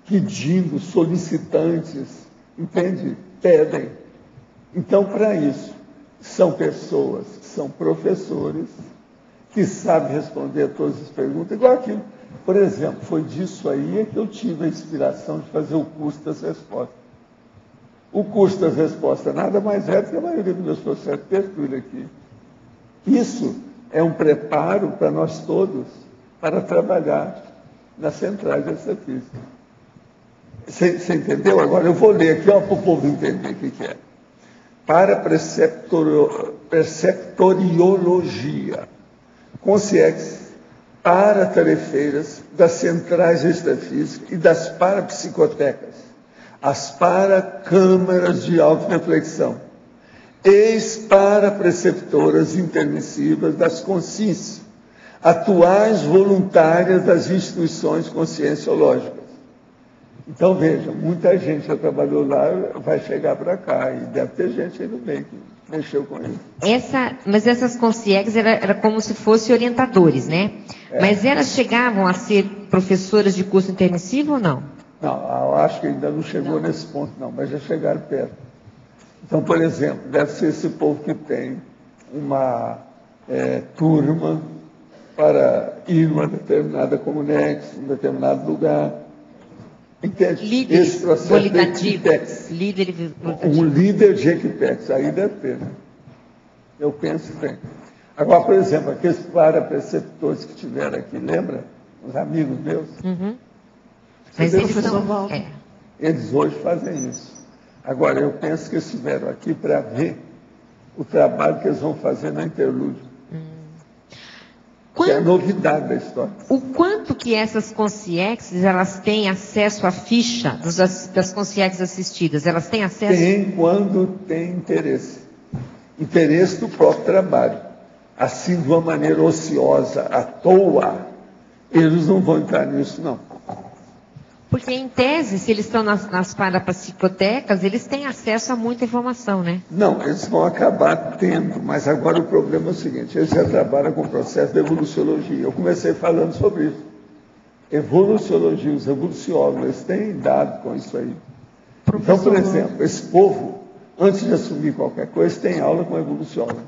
pedindo, solicitantes, entende? Pedem. Então, para isso, são pessoas, são professores, que sabem responder a todas as perguntas, igual aquilo. Por exemplo, foi disso aí que eu tive a inspiração de fazer o curso das respostas. O curso das respostas nada mais é do que a maioria dos meus processos de tertúlia aqui. Isso é um preparo para nós todos para trabalhar nas centrais dessa física. Você entendeu? Agora eu vou ler aqui para o povo entender o que é. Para preceptoriologia, consciência para tarefeiras das centrais extrafísicas e das parapsicotecas, as paracâmaras de autorreflexão, ex-parapreceptoras intermissivas das consciências, atuais voluntárias das instituições conscienciológicas. Então, veja, muita gente já trabalhou lá, vai chegar para cá, e deve ter gente aí no meio que mexeu com isso. Mas essas consciegas era como se fossem orientadores, né? É. Mas elas chegavam a ser professoras de curso intermissivo ou não? Não, eu acho que ainda não chegou nesse ponto, não, mas já chegaram perto. Então, por exemplo, deve ser esse povo que tem uma turma para ir numa determinada comunex, em um determinado lugar. Entende? Esse processo de Equipex. Um líder de Equipex, aí deve ter, né? Eu penso que tem. Agora, por exemplo, aqueles parapreceptores que tiveram aqui, lembra? Os amigos meus? Uhum. Mas eles hoje fazem isso. Agora, eu penso que eles estiveram aqui para ver o trabalho que eles vão fazer na Interlúdio. Que é a novidade da história. O quanto que essas consciências, elas têm acesso à ficha das consciências assistidas? Elas têm acesso? Tem quando tem interesse. Interesse do próprio trabalho. Assim, de uma maneira ociosa, à toa, eles não vão entrar nisso, não. Porque, em tese, se eles estão nas parapsicotecas, eles têm acesso a muita informação, né? Não, eles vão acabar tendo, mas agora o problema é o seguinte, eles já trabalham com o processo de evoluciologia. Eu comecei falando sobre isso. Evoluciologia, os evoluciólogos, eles têm dado com isso aí. Então, por exemplo, esse povo, antes de assumir qualquer coisa, tem aula com evoluciólogo.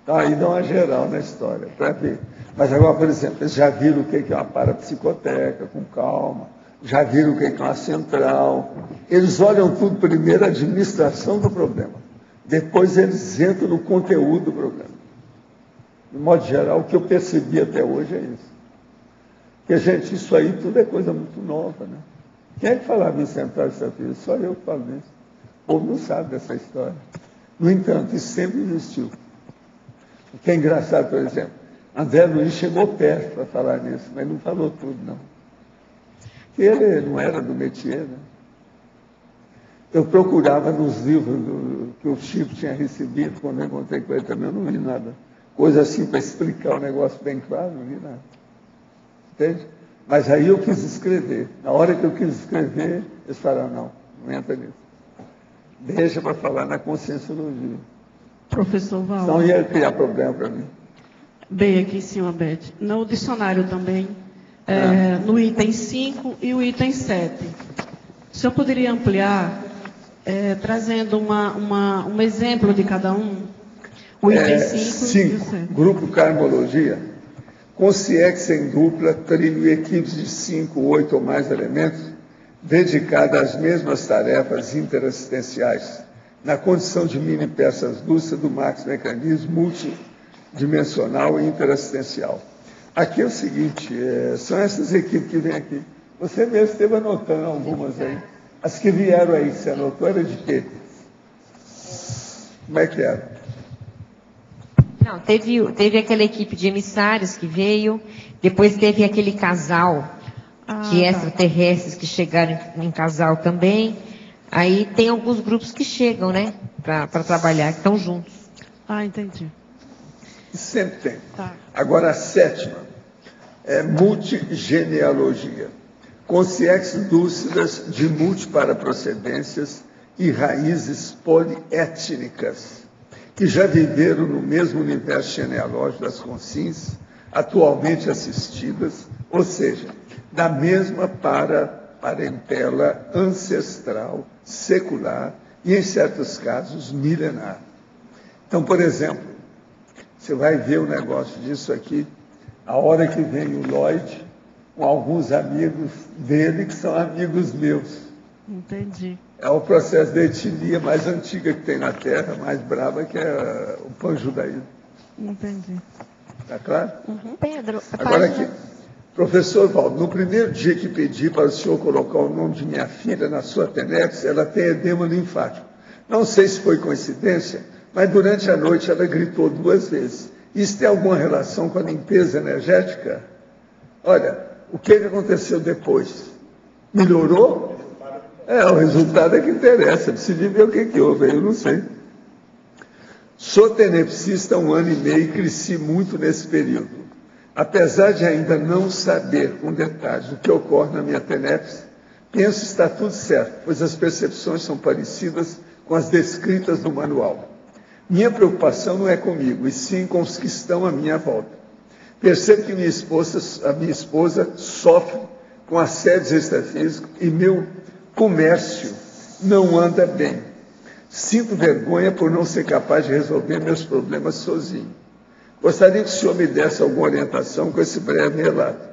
Tá, aí dá uma geral na história, para ver. Mas agora, por exemplo, eles já viram o que é uma parapsicoteca, com calma, já viram o que é uma central. Eles olham tudo primeiro, a administração do problema. Depois eles entram no conteúdo do problema. De modo geral, o que eu percebi até hoje é isso. Porque, gente, isso aí tudo é coisa muito nova, né? Quem é que falava em central extrafísica? Só eu que falo isso. O povo não sabe dessa história. No entanto, isso sempre existiu. O que é engraçado, por exemplo, André Luiz chegou perto para falar nisso, mas não falou tudo, não. Porque ele não era do métier, né? Eu procurava nos livros que o Chico tinha recebido, quando eu encontrei com ele também, eu não vi nada. Coisa assim para explicar o negócio bem claro, não vi nada. Entende? Mas aí eu quis escrever. Na hora que eu quis escrever, eles falaram, não entra nisso. Deixa para falar na conscienciologia. Professor Val. Então ia criar problema para mim. Bem, aqui em cima, Beth. No dicionário também, no item 5 e o item 7. O senhor poderia ampliar, trazendo um exemplo de cada um? O item 5 e o 7. Grupo Karmologia. Consciência em dupla, trio e equipes de 5, 8 ou mais elementos, dedicada às mesmas tarefas interassistenciais, na condição de mini peças lúcidas do max-mecanismo multidimensional e interassistencial. Aqui é o seguinte, são essas equipes que vêm aqui. Você mesmo esteve anotando algumas aí. As que vieram aí, você anotou, era de quê? Como é que era? Não, teve aquela equipe de emissários que veio, depois teve aquele casal de extraterrestres que chegaram em casal também. Aí tem alguns grupos que chegam, né, para trabalhar, que estão juntos. Ah, entendi. Sempre tem. Tá. Agora, a sétima é multigenealogia. Consciências lúcidas de multiparaprocedências e raízes poliétnicas, que já viveram no mesmo universo genealógico das consciências, atualmente assistidas, ou seja, da mesma parentela ancestral, secular e, em certos casos, milenar. Então, por exemplo, você vai ver o negócio disso aqui, a hora que vem o Lloyd, com alguns amigos dele que são amigos meus. Entendi. É o processo da etnia mais antiga que tem na Terra, mais brava, que é o panjudaísmo. Entendi. Está claro? Uhum. Pedro, agora aqui, professor Valdo, no primeiro dia que pedi para o senhor colocar o nome de minha filha na sua TENEPS, ela tem edema linfático. Não sei se foi coincidência, mas durante a noite ela gritou 2 vezes. Isso tem alguma relação com a limpeza energética? Olha, o que aconteceu depois? Melhorou? O resultado é que interessa. Preciso ver o que houve, eu não sei. Sou tenepsista há 1 ano e meio e cresci muito nesse período. Apesar de ainda não saber com detalhes o que ocorre na minha TENEPS, penso que está tudo certo, pois as percepções são parecidas com as descritas no manual. Minha preocupação não é comigo, e sim com os que estão à minha volta. Percebo que a minha esposa sofre com assédios extrafísicos e meu comércio não anda bem. Sinto vergonha por não ser capaz de resolver meus problemas sozinho. Gostaria que o senhor me desse alguma orientação com esse breve relato.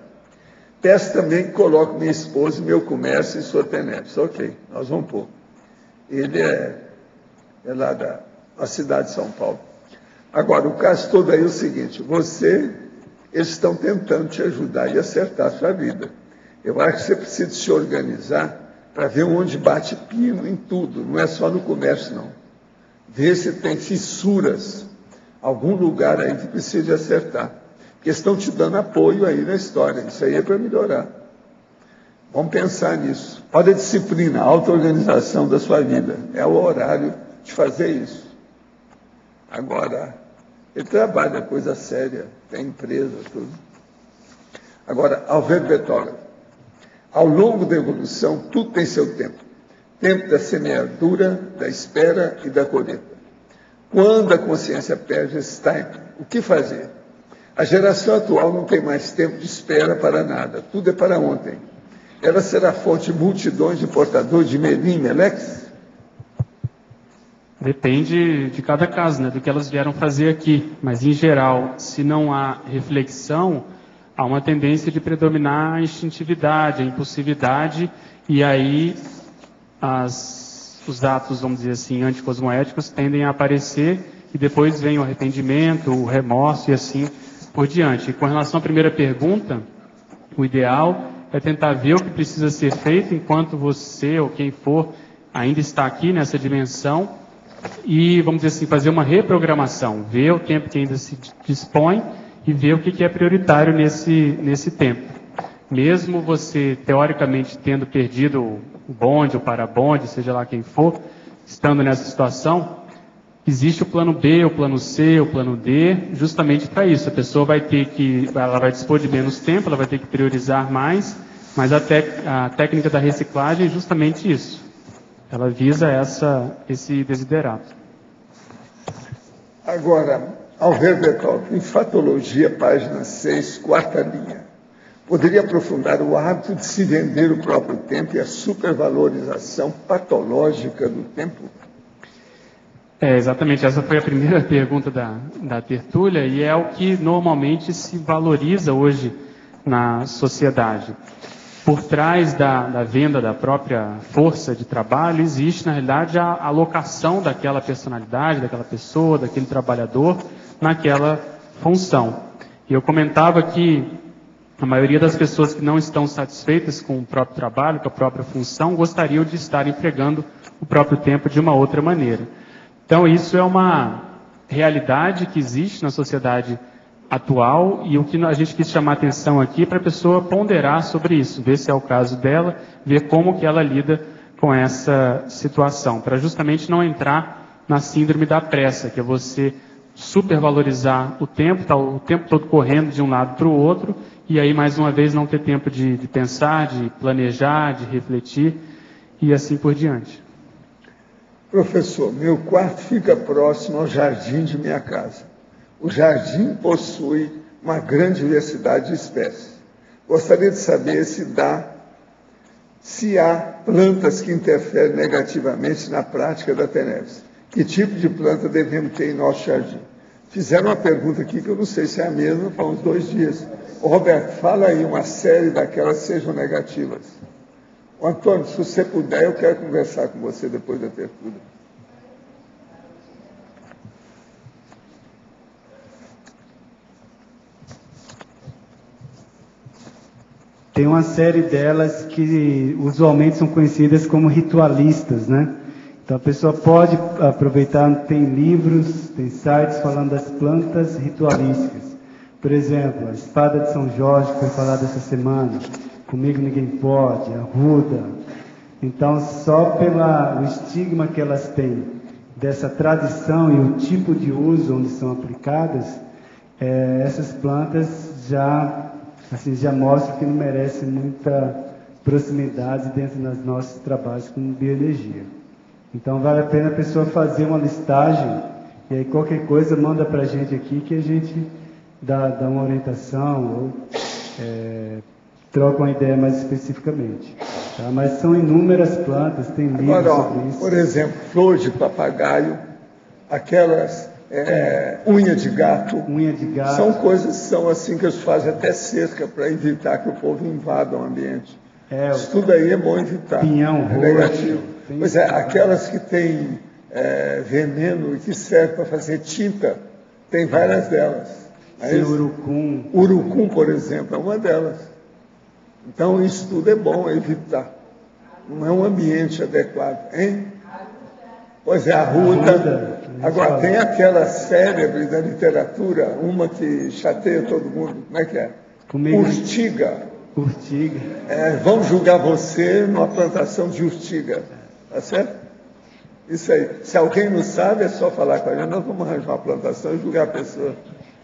Peço também que coloque minha esposa e meu comércio em sua TENEPS. Ok, nós vamos pôr. Ele é lá da cidade de São Paulo. Agora, o caso todo aí é o seguinte, eles estão tentando te ajudar e acertar a sua vida. Eu acho que você precisa se organizar para ver onde bate pino em tudo, não é só no comércio, não. Ver se tem fissuras, algum lugar aí que precisa de acertar. Porque estão te dando apoio aí na história, isso aí é para melhorar. Vamos pensar nisso. Olha a disciplina, a auto-organização da sua vida. É o horário de fazer isso. Agora, ele trabalha coisa séria, tem empresa, tudo. Agora, Alberto Bertola. Ao longo da evolução, tudo tem seu tempo. Tempo da semeadura, da espera e da colheita. Quando a consciência perde esse tempo, o que fazer? A geração atual não tem mais tempo de espera para nada. Tudo é para ontem. Ela será fonte de multidões de portadores de Melim, Melex? Depende de cada caso, né, do que elas vieram fazer aqui. Mas, em geral, se não há reflexão, há uma tendência de predominar a instintividade, a impulsividade, e aí os atos, vamos dizer assim, anticosmoéticos tendem a aparecer, e depois vem o arrependimento, o remorso e assim por diante. E com relação à primeira pergunta, o ideal é tentar ver o que precisa ser feito enquanto você ou quem for ainda está aqui nessa dimensão, e, vamos dizer assim, fazer uma reprogramação, ver o tempo que ainda se dispõe, e ver o que é prioritário nesse tempo. Mesmo você, teoricamente, tendo perdido o bonde, o parabonde, seja lá quem for, estando nessa situação, existe o plano B, o plano C, o plano D, justamente para isso. A pessoa ela vai dispor de menos tempo, ela vai ter que priorizar mais, mas a técnica da reciclagem é justamente isso. Ela visa esse desiderato. Agora, Alberto Bertola, Enfatologia, página 6, 4ª linha. Poderia aprofundar o hábito de se vender o próprio tempo e a supervalorização patológica do tempo? Exatamente, essa foi a primeira pergunta da tertúlia, e é o que normalmente se valoriza hoje na sociedade. Por trás da venda da própria força de trabalho, existe, na realidade, a alocação daquela personalidade, daquela pessoa, daquele trabalhador, naquela função. E eu comentava que a maioria das pessoas que não estão satisfeitas com o próprio trabalho, com a própria função, gostariam de estar empregando o próprio tempo de uma outra maneira. Então, isso é uma realidade que existe na sociedade atual, e o que a gente quis chamar a atenção aqui para a pessoa ponderar sobre isso, ver se é o caso dela, ver como que ela lida com essa situação, para justamente não entrar na síndrome da pressa, que é você supervalorizar o tempo, tá o tempo todo correndo de um lado para o outro, e aí mais uma vez não ter tempo de pensar, de planejar, de refletir, e assim por diante. Professor, meu quarto fica próximo ao jardim de minha casa. O jardim possui uma grande diversidade de espécies. Gostaria de saber se há plantas que interferem negativamente na prática da TENEPS. Que tipo de planta devemos ter em nosso jardim? Fizeram uma pergunta aqui que eu não sei se é a mesma, há uns 2 dias. Ô, Roberto, fala aí uma série daquelas que sejam negativas. Ô, Antônio, se você puder, eu quero conversar com você depois da abertura. Tem uma série delas que usualmente são conhecidas como ritualistas, né? Então a pessoa pode aproveitar, tem livros, tem sites falando das plantas ritualísticas. Por exemplo, a espada de São Jorge, que foi falada essa semana, Comigo Ninguém Pode, a ruda. Então, só pelo estigma que elas têm dessa tradição e o tipo de uso onde são aplicadas, essas plantas já mostram que não merecem muita proximidade dentro dos nossos trabalhos com bioenergia. Então, vale a pena a pessoa fazer uma listagem, e aí qualquer coisa manda para a gente aqui, que a gente dá uma orientação, ou troca uma ideia mais especificamente. Tá? Mas são inúmeras plantas, tem livros sobre isso. Por exemplo, flor de papagaio, aquelas unha de gato. São coisas que são assim que eles fazem até cerca para evitar que o povo invada o ambiente. Isso tudo aí é bom evitar. Pinhão, negativo. Pois aquelas que têm veneno e que servem para fazer tinta, tem várias delas. Urucum. Urucum, por exemplo, é uma delas. Então, isso tudo é bom evitar. Não é um ambiente adequado, hein? Pois é, a ruda. Agora, tem aquela célebre da literatura, uma que chateia todo mundo. Como é que é? Urtiga. Urtiga. Vamos julgar você numa plantação de urtiga. Tá certo? Isso aí. Se alguém não sabe, é só falar com a gente. Nós vamos arranjar uma plantação e julgar a pessoa.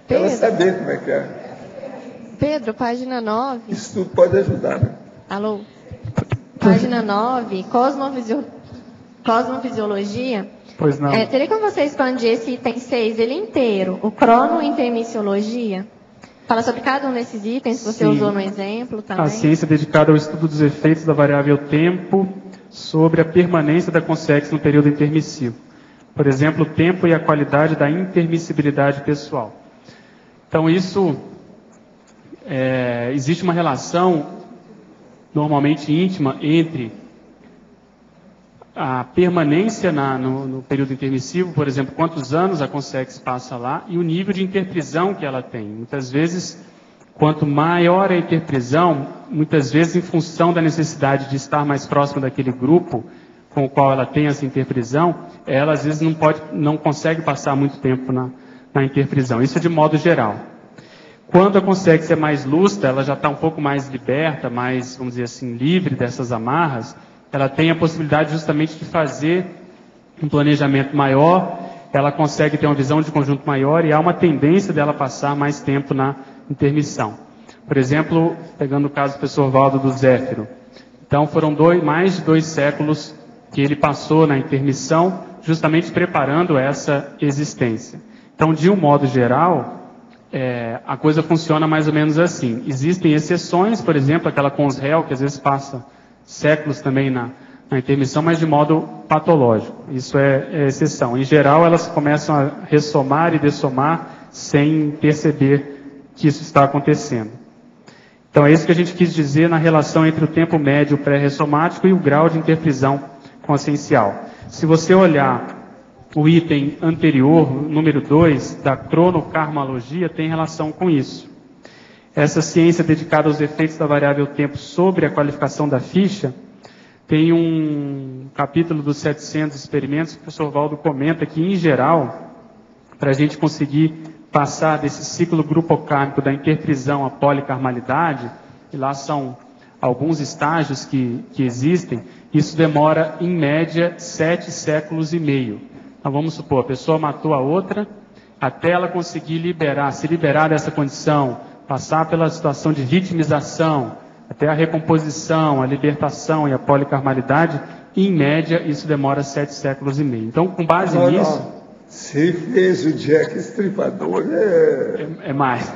Para ela saber como é que é. Pedro, página 9. Isso tudo pode ajudar, né? Alô? Página 9, Cosmofisiologia. Pois não. Teria como você expandir esse item 6, ele inteiro, o cronointermissiologia? Fala sobre cada um desses itens que você usou no exemplo também. A ciência dedicada ao estudo dos efeitos da variável tempo sobre a permanência da consciência no período intermissivo. Por exemplo, o tempo e a qualidade da intermissibilidade pessoal. Então, isso... existe uma relação normalmente íntima entre a permanência no período intermissivo, por exemplo, quantos anos a consciência passa lá, e o nível de interprisão que ela tem. Muitas vezes, quanto maior a interprisão, muitas vezes em função da necessidade de estar mais próximo daquele grupo com o qual ela tem essa interprisão, ela às vezes não consegue passar muito tempo na interprisão. Isso é de modo geral. Quando a consciência é mais lúcida, ela já está um pouco mais liberta, mais, vamos dizer assim, livre dessas amarras, ela tem a possibilidade justamente de fazer um planejamento maior, ela consegue ter uma visão de conjunto maior e há uma tendência dela passar mais tempo na intermissão. Por exemplo, pegando o caso do professor Valdo do Zéfiro. Então, foram mais de 2 séculos que ele passou na intermissão, justamente preparando essa existência. Então, de um modo geral... a coisa funciona mais ou menos assim. Existem exceções, por exemplo, aquela Consréu, que às vezes passa séculos também na intermissão, mas de modo patológico. Isso é exceção. Em geral, elas começam a ressomar e dessomar sem perceber que isso está acontecendo. Então, é isso que a gente quis dizer na relação entre o tempo médio pré-ressomático e o grau de interprisão consciencial. Se você olhar o item anterior, número 2, da cronocarmalogia, tem relação com isso. Essa ciência dedicada aos efeitos da variável tempo sobre a qualificação da ficha, tem um capítulo dos 700 experimentos que o professor Valdo comenta que, em geral, para a gente conseguir passar desse ciclo grupocármico da interprisão à policarmalidade, e lá são alguns estágios que existem, isso demora, em média, 7 séculos e meio. Então, vamos supor, a pessoa matou a outra, até ela conseguir se liberar dessa condição, passar pela situação de vitimização, até a recomposição, a libertação e a policarmalidade, em média, isso demora 7 séculos e meio. Então, com base nisso... Se fez o Jack Estripador, é mais.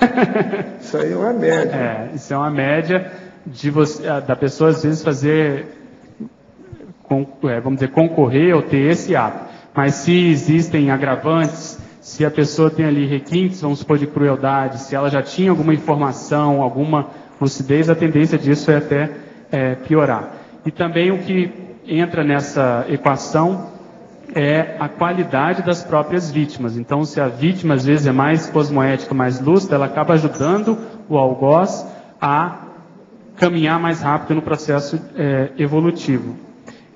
Isso aí é uma média. Isso é uma média da pessoa, às vezes, vamos dizer, concorrer ou ter esse ato. Mas se existem agravantes, se a pessoa tem ali requintes, vamos supor, de crueldade, se ela já tinha alguma informação, alguma lucidez, a tendência disso é até piorar. E também o que entra nessa equação é a qualidade das próprias vítimas. Então, se a vítima, às vezes, é mais cosmoética, mais lúcida, ela acaba ajudando o algoz a caminhar mais rápido no processo evolutivo.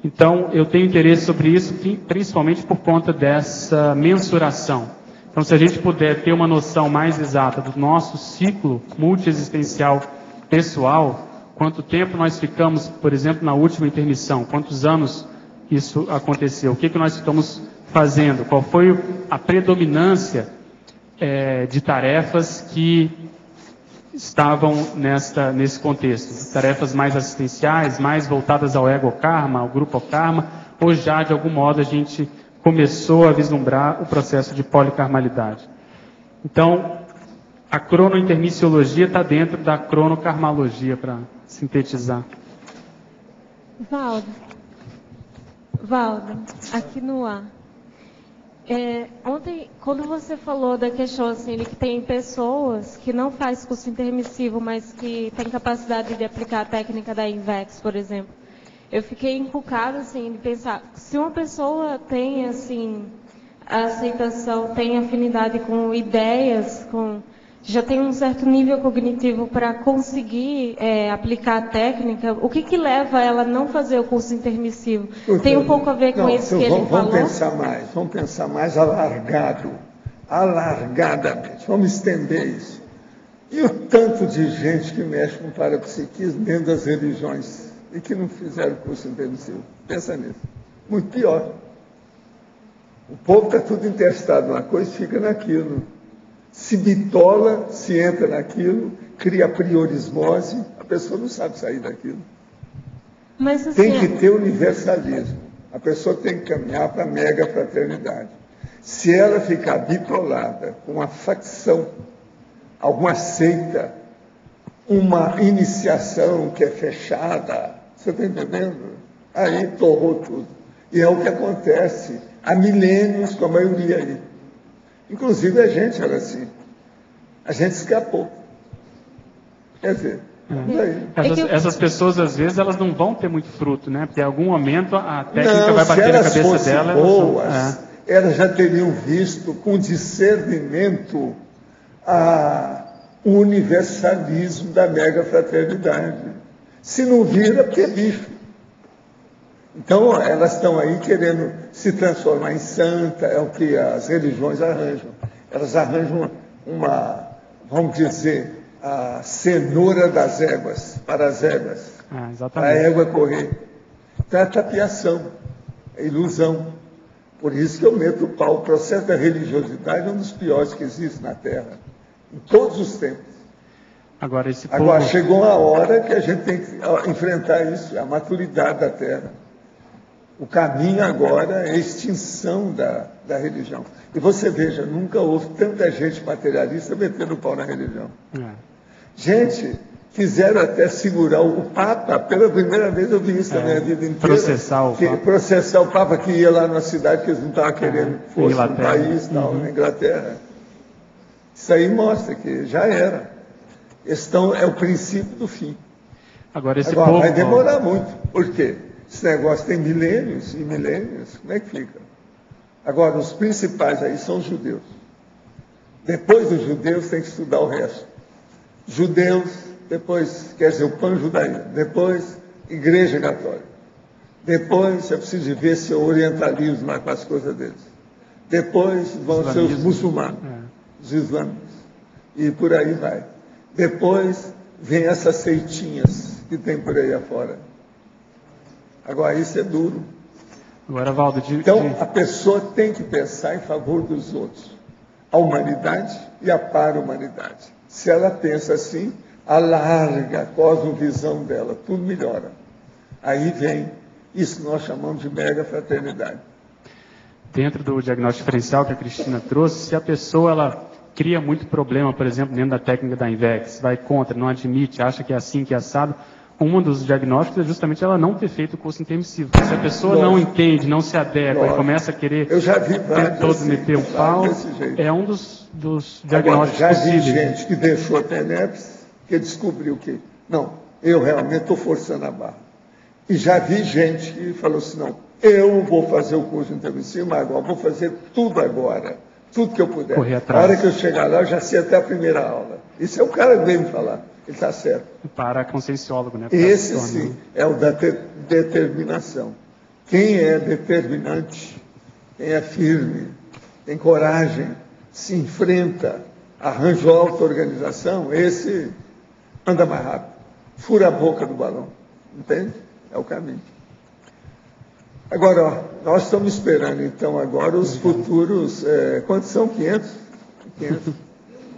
Então, eu tenho interesse sobre isso, principalmente por conta dessa mensuração. Então, se a gente puder ter uma noção mais exata do nosso ciclo multiexistencial pessoal, quanto tempo nós ficamos, por exemplo, na última intermissão, quantos anos isso aconteceu, o que nós estamos fazendo, qual foi a predominância de tarefas que estavam nesse contexto, tarefas mais assistenciais, mais voltadas ao ego-karma, ao grupo-karma, ou já, de algum modo, a gente começou a vislumbrar o processo de policarmalidade. Então, a cronointermissiologia está dentro da cronokarmalogia, para sintetizar. Valdo, aqui no ar. Ontem, quando você falou da questão assim, de que tem pessoas que não fazem curso intermissivo, mas que têm capacidade de aplicar a técnica da INVEX, por exemplo, eu fiquei encucada assim, de pensar, se uma pessoa tem assim, a aceitação, tem afinidade com ideias, já tem um certo nível cognitivo para conseguir aplicar a técnica, o que leva ela a não fazer o curso intermissivo? Tem um pouco a ver com isso que ele falou? Vamos pensar mais alargadamente, vamos estender isso. E o tanto de gente que mexe com parapsiquismo dentro das religiões e que não fizeram curso intermissivo? Pensa nisso. Muito pior. O povo está tudo intestado numa coisa e fica naquilo. Se bitola, se entra naquilo, cria priorismose, a pessoa não sabe sair daquilo. Mas, assim, tem que ter universalismo. A pessoa tem que caminhar para a mega fraternidade. Se ela ficar bitolada com uma facção, alguma seita, uma iniciação que é fechada, você está entendendo? Aí torrou tudo. E é o que acontece há milênios com a maioria aí. Inclusive a gente era assim. A gente escapou. Quer dizer, essas pessoas, às vezes, elas não vão ter muito fruto, né? Porque em algum momento a técnica vai bater na cabeça dela. Elas já teriam visto com discernimento o universalismo da mega fraternidade. Se não vira, porque é bicho. Então, elas estão aí querendo se transformar em santa, é o que as religiões arranjam. Elas arranjam vamos dizer, a cenoura das éguas, para as éguas, para a égua correr. Então, é tapiação, é ilusão. Por isso que eu meto o pau. O processo da religiosidade é um dos piores que existe na Terra, em todos os tempos. Agora, chegou a hora que a gente tem que enfrentar isso, a maturidade da Terra. O caminho agora é a extinção da religião. E você veja, nunca houve tanta gente materialista metendo o pau na religião. Gente, quiseram até segurar o Papa, pela primeira vez eu vi isso na minha vida inteira. Processar o Papa que ia lá na cidade que eles não estavam querendo que fosse no país, na Inglaterra. Isso aí mostra que já era. É o princípio do fim. Agora vai demorar muito. Por quê? Esse negócio tem milênios e milênios, como é que fica? Agora, os principais aí são os judeus. Depois dos judeus, tem que estudar o resto. Judeus, depois, quer dizer, o pan-judaísmo, depois, Igreja Católica. Depois, é preciso ver se o orientalismo lá com as coisas deles. Depois vão ser os muçulmanos, os islâmicos, e por aí vai. Depois vem essas seitinhas que tem por aí afora. Agora, isso é duro. Agora, Valdo, então, a pessoa tem que pensar em favor dos outros. A humanidade e a para-humanidade. Se ela pensa assim, alarga a cosmovisão dela, tudo melhora. Aí vem isso que nós chamamos de mega fraternidade. Dentro do diagnóstico diferencial que a Cristina trouxe, se a pessoa ela cria muito problema, por exemplo, dentro da técnica da INVEX, vai contra, não admite, acha que é assim, que é assado, um dos diagnósticos é justamente ela não ter feito o curso intermissivo. Se a pessoa não entende, não se adequa e começa a querer todo meter um pau, é um dos diagnósticos possíveis. Já vi gente que deixou a TENEPS, que descobriu que, não, eu realmente estou forçando a barra. E já vi gente que falou assim, não, eu vou fazer o curso intermissivo, mas agora vou fazer tudo agora, tudo que eu puder. Correr atrás. A hora que eu chegar lá, eu já sei até a primeira aula. Isso é o cara que veio me falar. Ele está certo. Para conscienciólogo, né? Esse sim é o da determinação. Quem é determinante, quem é firme, tem coragem, se enfrenta, arranja auto-organização, esse anda mais rápido, fura a boca do balão. Entende? É o caminho. Agora, ó, nós estamos esperando, então, agora os futuros... quantos são? 500? 500.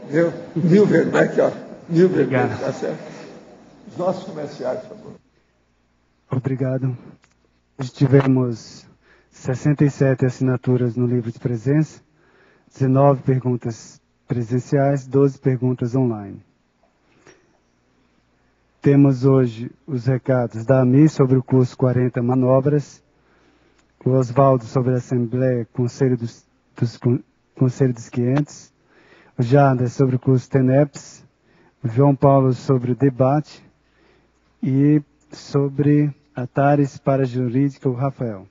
Viu? 1000 verbetes, ó. 1000 verbetes, tá certo? Os nossos comerciais, por favor. Obrigado. Hoje tivemos 67 assinaturas no livro de presença, 19 perguntas presenciais, 12 perguntas online. Temos hoje os recados da AMI sobre o curso 40 Manobras, o Oswaldo sobre a Assembleia Conselho Conselho dos 500, o Jader sobre o curso TENEPS, o João Paulo sobre o debate e sobre a TARES para Jurídica, o Rafael.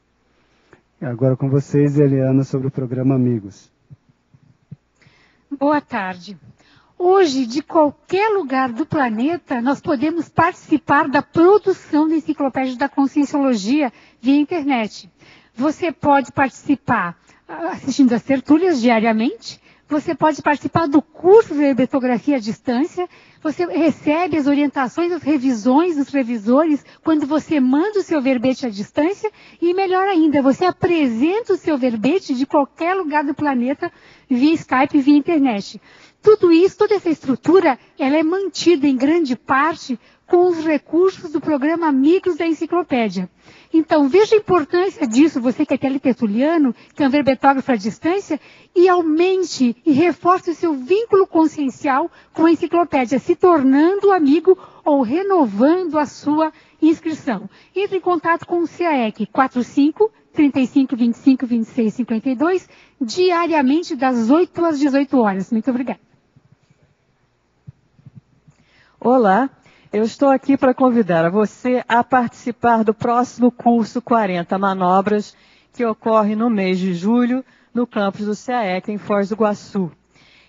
Agora com vocês, Eliana, sobre o programa Amigos. Boa tarde. Hoje, de qualquer lugar do planeta, nós podemos participar da produção da Enciclopédia da Conscienciologia via internet. Você pode participar assistindo às tertúlias diariamente, você pode participar do curso de herbetografia à distância, você recebe as orientações, as revisões dos revisores quando você manda o seu verbete à distância e, melhor ainda, você apresenta o seu verbete de qualquer lugar do planeta via Skype, via internet. Tudo isso, toda essa estrutura, ela é mantida em grande parte com os recursos do programa Amigos da Enciclopédia. Então, veja a importância disso, você que é teletertuliano, que é um verbetógrafo à distância, e aumente e reforce o seu vínculo consciencial com a enciclopédia, se tornando amigo ou renovando a sua inscrição. Entre em contato com o CAEC 45 35 25 26 52, diariamente das 8 às 18 horas. Muito obrigada. Olá, eu estou aqui para convidar a você a participar do próximo curso 40 Manobras, que ocorre no mês de julho, no campus do CAEC, em Foz do Iguaçu.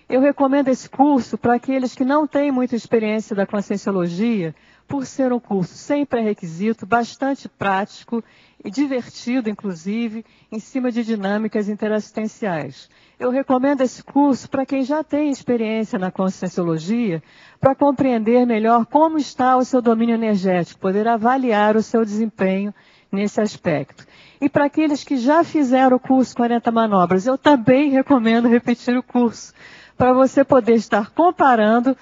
Eu recomendo esse curso para aqueles que não têm muita experiência da Conscienciologia, por ser um curso sem pré-requisito, bastante prático e divertido, inclusive, em cima de dinâmicas interassistenciais. Eu recomendo esse curso para quem já tem experiência na Conscienciologia, para compreender melhor como está o seu domínio energético, poder avaliar o seu desempenho nesse aspecto. E para aqueles que já fizeram o curso 40 Manobras, eu também recomendo repetir o curso, para você poder estar comparando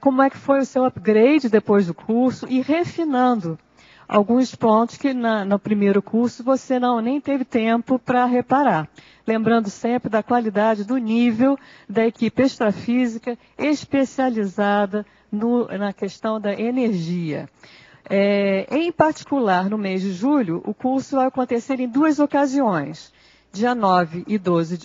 como é que foi o seu upgrade depois do curso e refinando alguns pontos que no primeiro curso você nem teve tempo para reparar. Lembrando sempre da qualidade do nível da equipe extrafísica especializada na questão da energia. Em particular, no mês de julho, o curso vai acontecer em 2 ocasiões, dia 9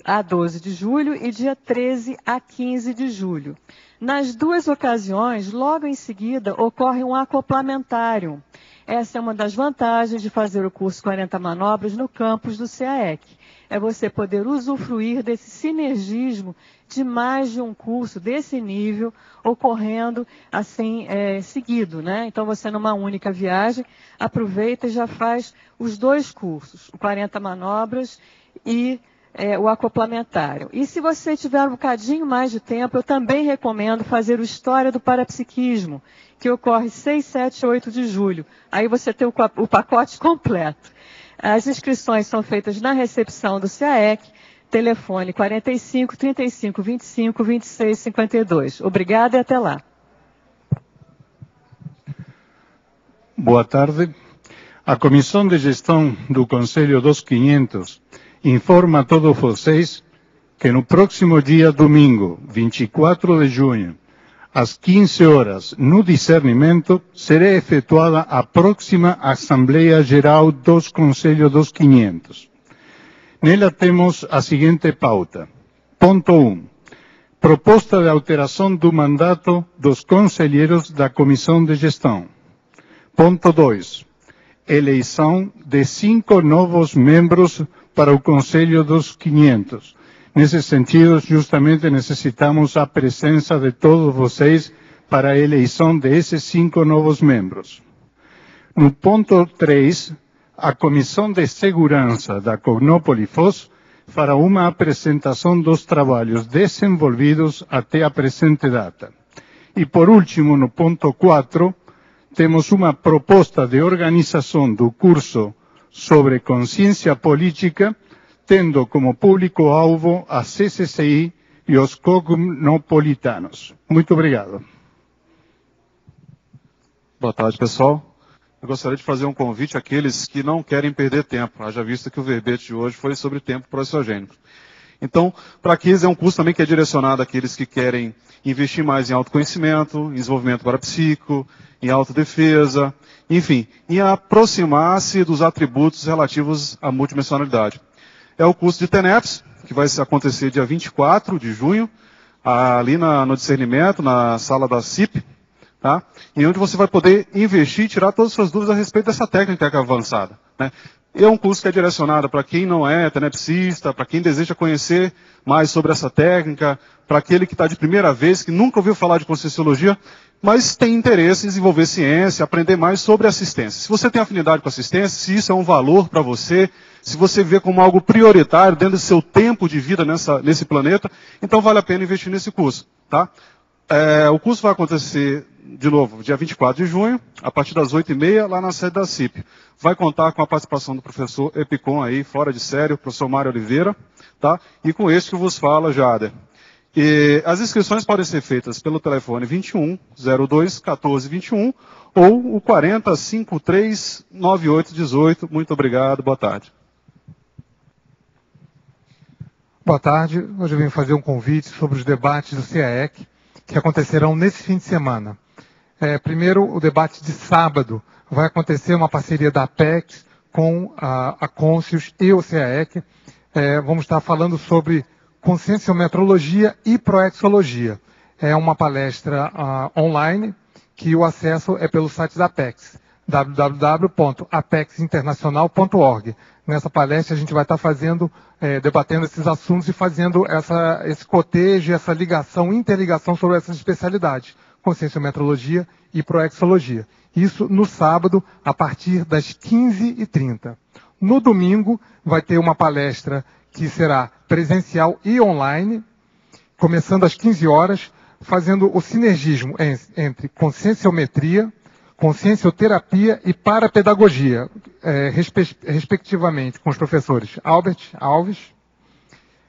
a 12 de julho e dia 13 a 15 de julho. Nas 2 ocasiões, logo em seguida, ocorre um acoplamentário. Essa é uma das vantagens de fazer o curso 40 Manobras no campus do CAEC. É você poder usufruir desse sinergismo de mais de um curso desse nível ocorrendo assim seguido, né? Então você numa única viagem aproveita e já faz os 2 cursos, o 40 Manobras e o acoplamentário. E se você tiver um bocadinho mais de tempo, eu também recomendo fazer o História do Parapsiquismo, que ocorre 6, 7 e 8 de julho. Aí você tem o pacote completo. As inscrições são feitas na recepção do CAEC, telefone 45 35 25 26 52. Obrigada e até lá. Boa tarde. A Comissão de Gestão do Conselho dos 500 informa a todos vocês que no próximo dia domingo, 24 de junho, às 15 horas, no discernimento, será efetuada a próxima Assembleia Geral dos Conselhos dos 500. Nela temos a seguinte pauta. Ponto 1. Proposta de alteração do mandato dos conselheiros da Comissão de Gestão. Ponto 2. Eleição de 5 novos membros para o Conselho dos 500. Nesse sentido, justamente necessitamos a presença de todos vocês para a eleição desses 5 novos membros. No ponto 3, a Comissão de Segurança da Cognópole Foz fará uma apresentação dos trabalhos desenvolvidos até a presente data. E por último, no ponto 4, temos uma proposta de organização do curso sobre consciência política, tendo como público-alvo a CCCI e os cognopolitanos. Muito obrigado. Boa tarde, pessoal. Eu gostaria de fazer um convite àqueles que não querem perder tempo, haja vista que o verbete de hoje foi sobre tempo procesogênico. Então, para aqueles é um curso também que é direcionado àqueles que querem investir mais em autoconhecimento, em desenvolvimento parapsíquico, em autodefesa, enfim, em aproximar-se dos atributos relativos à multidimensionalidade. É o curso de TENEPS, que vai acontecer dia 24 de junho, ali no discernimento, na sala da CIP, tá? E onde você vai poder investir e tirar todas as suas dúvidas a respeito dessa técnica que é avançada, né? É um curso que é direcionado para quem não é tenepsista, para quem deseja conhecer mais sobre essa técnica, para aquele que está de primeira vez, que nunca ouviu falar de Conscienciologia, mas tem interesse em desenvolver ciência, aprender mais sobre assistência. Se você tem afinidade com assistência, se isso é um valor para você, se você vê como algo prioritário dentro do seu tempo de vida nesse planeta, então vale a pena investir nesse curso, tá? O curso vai acontecer, de novo, dia 24 de junho, a partir das 8h30, lá na sede da CIP. Vai contar com a participação do professor Epicom aí, fora de série, o professor Mário Oliveira, tá? E com este que vos fala, Jader. E as inscrições podem ser feitas pelo telefone 21 02 14 21 ou o 40 53 98 18. Muito obrigado, boa tarde. Boa tarde. Hoje eu vim fazer um convite sobre os debates do CAEC, que acontecerão nesse fim de semana. Primeiro, o debate de sábado. Vai acontecer uma parceria da Apex com a Conscius e o CAEC. Vamos estar falando sobre conscienciometrologia e proexologia. É uma palestra online, que o acesso é pelo site da Apex, www.apexinternacional.org. Nessa palestra a gente vai estar debatendo esses assuntos e fazendo esse cotejo, essa ligação, interligação sobre essas especialidades, conscienciometrologia e proexologia. Isso no sábado, a partir das 15h30. No domingo, vai ter uma palestra que será presencial e online, começando às 15 horas, fazendo o sinergismo entre conscienciometria, consciencioterapia e parapedagogia, respectivamente, com os professores Albert Alves,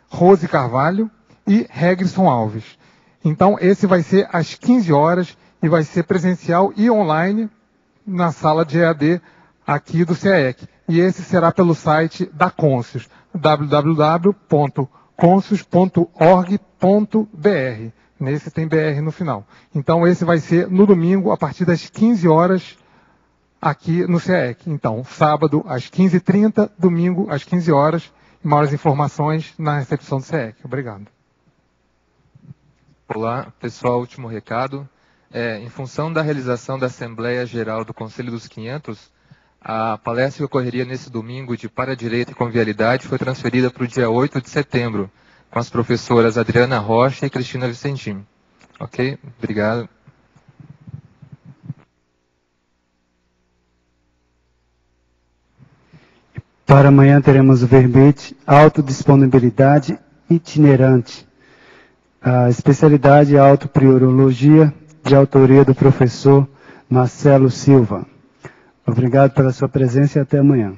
Rose Carvalho e Regrisson Alves. Então, esse vai ser às 15 horas e vai ser presencial e online na sala de EAD aqui do CAEC. E esse será pelo site da Conscius, www.conscius.org.br. Nesse tem BR no final. Então, esse vai ser no domingo, a partir das 15 horas, aqui no CAEC. Então, sábado às 15h30, domingo às 15 horas. Maiores informações na recepção do CAEC. Obrigado. Olá, pessoal, último recado. Em função da realização da Assembleia Geral do Conselho dos 500, a palestra que ocorreria nesse domingo de Para-Direito e Convivialidade foi transferida para o dia 8 de setembro, com as professoras Adriana Rocha e Cristina Vicentini. Ok? Obrigado. Para Para amanhã teremos o verbete autodisponibilidade itinerante. A especialidade é autopriorologia, de autoria do professor Marcelo Silva. Obrigado pela sua presença e até amanhã.